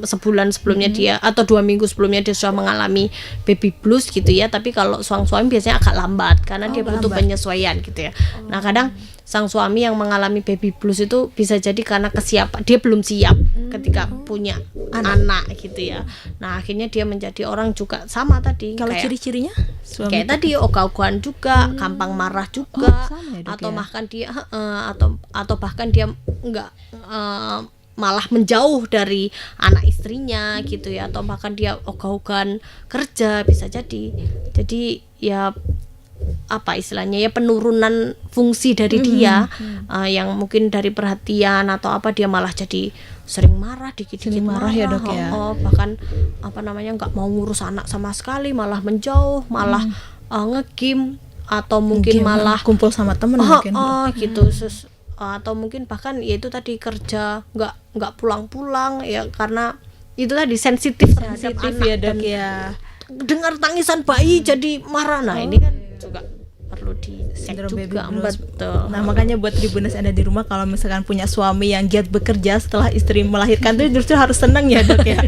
sebulan sebelumnya dia atau 2 minggu sebelumnya dia sudah mengalami baby blues gitu ya. Tapi kalau sang suami biasanya agak lambat karena dia butuh penyesuaian gitu ya. Nah kadang sang suami yang mengalami baby blues itu bisa jadi karena kesiapan, dia belum siap ketika punya anak gitu ya. Nah akhirnya dia menjadi orang juga sama tadi. Kalau ciri-cirinya kayak tadi ogah-ogahan juga, gampang marah juga, sama ya, Dok, atau ya? bahkan dia atau bahkan dia enggak malah menjauh dari anak istrinya gitu ya, atau bahkan dia ogah-ogahan kerja, bisa jadi ya apa istilahnya ya, penurunan fungsi dari dia, yang mungkin dari perhatian atau apa dia malah jadi sering marah, dikit-dikit marah ya, Dok ya. Bahkan nggak mau ngurus anak sama sekali, malah menjauh, malah nge-game, atau mungkin malah kumpul sama temen mungkin gitu. Atau mungkin bahkan ya itu tadi kerja nggak pulang-pulang ya, karena itu tadi sensitif terhadap anak ya, Dok, dan ya. dengar tangisan bayi jadi marah. Nah ini kan juga perlu dicek juga. Betul. Nah makanya buat Tribuners Anda di rumah, kalau misalkan punya suami yang giat bekerja setelah istri melahirkan itu justru harus senang ya, Dok ya.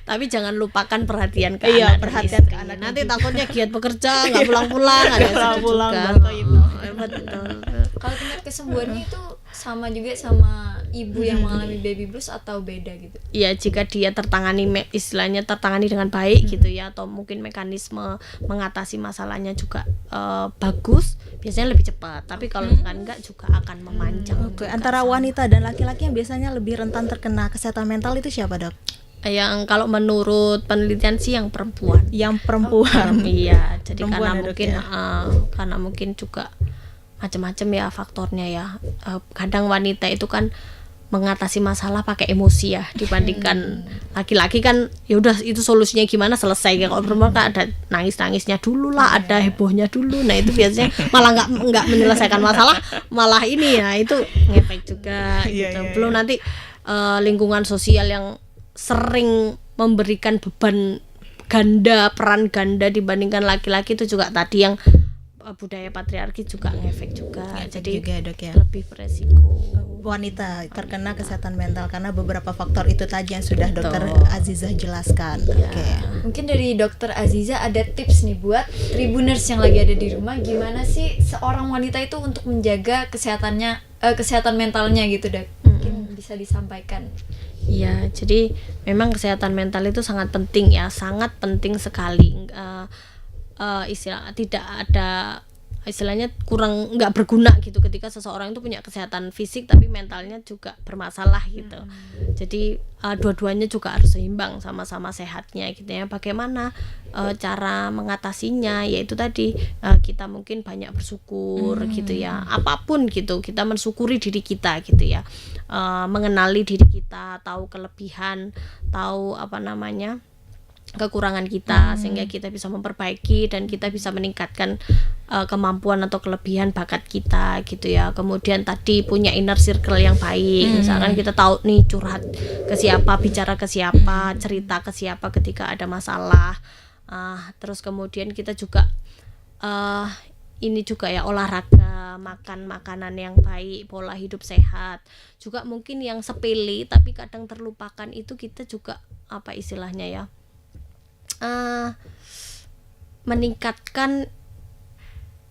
Tapi jangan lupakan perhatian ke anak. Perhatian ke anak. Nanti takutnya giat bekerja nggak pulang-pulang, ada pulang juga. betul. Kalau tingkat kesembuhannya itu sama juga sama ibu yang mengalami baby blues atau beda gitu? Ya jika dia istilahnya tertangani dengan baik gitu ya, atau mungkin mekanisme mengatasi masalahnya juga bagus, biasanya lebih cepat. Tapi kalau misalkan enggak juga akan memanjang. Oke, antara wanita dan laki-laki yang biasanya lebih rentan terkena kesehatan mental itu siapa, Dok? Yang kalau menurut penelitian sih yang perempuan. Yang perempuan. Iya, jadi Perempuan karena mungkin juga macam-macam ya faktornya ya. Kadang wanita itu kan mengatasi masalah pakai emosi ya, dibandingkan laki-laki kan ya udah itu solusinya gimana selesai. Kalau perempuan kan ada nangis-nangisnya dulu lah, ada hebohnya dulu. Nah itu biasanya malah nggak menyelesaikan masalah, malah ini ya itu ngefek juga gitu. Belum nanti lingkungan sosial yang sering memberikan beban peran ganda dibandingkan laki-laki, itu juga tadi yang budaya patriarki juga ngefek juga. Jadi juga, Dok, ya. lebih beresiko Wanita terkena kesehatan mental karena beberapa faktor itu tadi yang sudah Betul. Dokter Azizah jelaskan. Oke. Mungkin dari Dokter Azizah ada tips nih buat Tribuners yang lagi ada di rumah, gimana sih seorang wanita itu untuk menjaga kesehatan mentalnya gitu, Dok? Mungkin bisa disampaikan. Ya, jadi memang kesehatan mental itu sangat penting ya, sangat penting sekali. Istilahnya kurang nggak berguna gitu ketika seseorang itu punya kesehatan fisik tapi mentalnya juga bermasalah gitu. Jadi dua-duanya juga harus seimbang, sama-sama sehatnya gitu ya. Bagaimana cara mengatasinya, yaitu tadi kita mungkin banyak bersyukur gitu ya, apapun gitu kita mensyukuri diri kita gitu ya, mengenali diri kita, tahu kelebihan, tahu kekurangan kita, sehingga kita bisa memperbaiki dan kita bisa meningkatkan kemampuan atau kelebihan bakat kita gitu ya. Kemudian tadi punya inner circle yang baik, misalkan kita tahu nih curhat ke siapa, bicara ke siapa, cerita ke siapa ketika ada masalah. Terus kemudian kita juga ini juga ya, olahraga, makan makanan yang baik, pola hidup sehat. Juga mungkin yang sepele tapi kadang terlupakan itu kita juga istilahnya ya, meningkatkan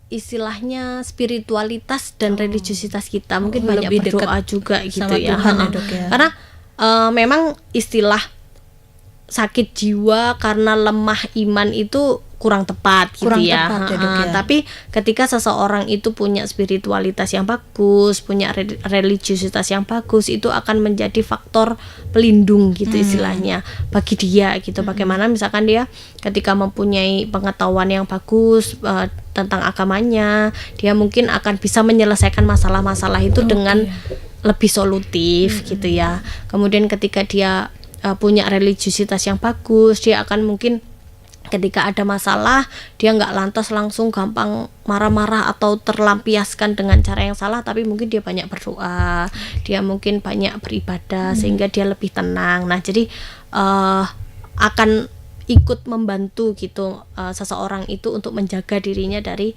istilahnya spiritualitas dan religiusitas kita. Mungkin banyak lebih berdoa dekat juga gitu sama ya. Tuhan ya, Dok, ya. Karena memang istilah sakit jiwa karena lemah iman itu kurang tepat gitu ya. Tepat, Dok, ya. Tapi ketika seseorang itu punya spiritualitas yang bagus, punya religiusitas yang bagus, itu akan menjadi faktor pelindung gitu istilahnya bagi dia gitu. Bagaimana misalkan dia ketika mempunyai pengetahuan yang bagus tentang agamanya, dia mungkin akan bisa menyelesaikan masalah-masalah itu dengan lebih solutif gitu ya. Kemudian ketika dia punya religiusitas yang bagus, dia akan mungkin ketika ada masalah dia nggak lantas langsung gampang marah-marah atau terlampiaskan dengan cara yang salah, tapi mungkin dia banyak berdoa, dia mungkin banyak beribadah sehingga dia lebih tenang. Nah jadi akan ikut membantu gitu seseorang itu untuk menjaga dirinya dari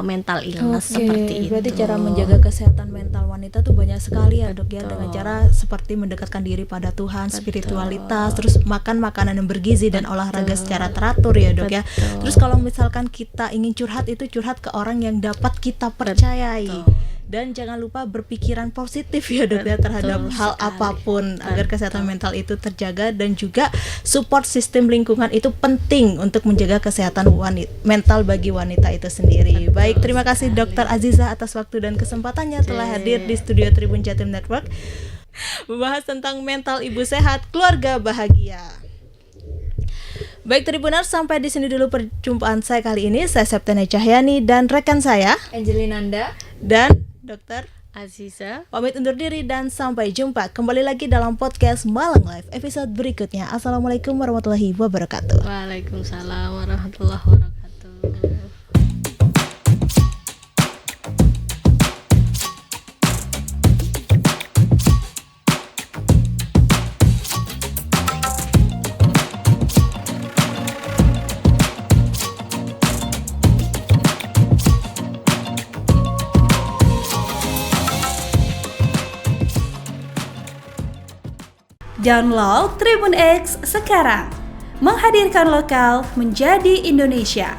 mental illness seperti itu. Berarti cara menjaga kesehatan mental wanita tuh banyak sekali ya, Dok ya, dengan cara seperti mendekatkan diri pada Tuhan, spiritualitas, terus makan makanan yang bergizi dan olahraga secara teratur ya, Dok ya. Terus kalau misalkan kita ingin curhat, itu curhat ke orang yang dapat kita percayai. Dan jangan lupa berpikiran positif ya, Dok ya, terhadap hal apapun agar kesehatan mental itu terjaga, dan juga support sistem lingkungan itu penting untuk menjaga kesehatan mental bagi wanita itu sendiri. Baik, terima kasih Dokter Azizah atas waktu dan kesempatannya telah hadir di studio Tribun Jatim Network membahas tentang mental ibu sehat, keluarga bahagia. Baik Tribuners, sampai di sini dulu perjumpaan saya kali ini. Saya Septiana Cahyani dan rekan saya Angelinanda dan Dokter Azizah pamit undur diri dan sampai jumpa kembali lagi dalam podcast Malang Live episode berikutnya. Assalamualaikum warahmatullahi wabarakatuh. Waalaikumsalam warahmatullahi wabarakatuh. Download Tribun X sekarang, menghadirkan lokal menjadi Indonesia.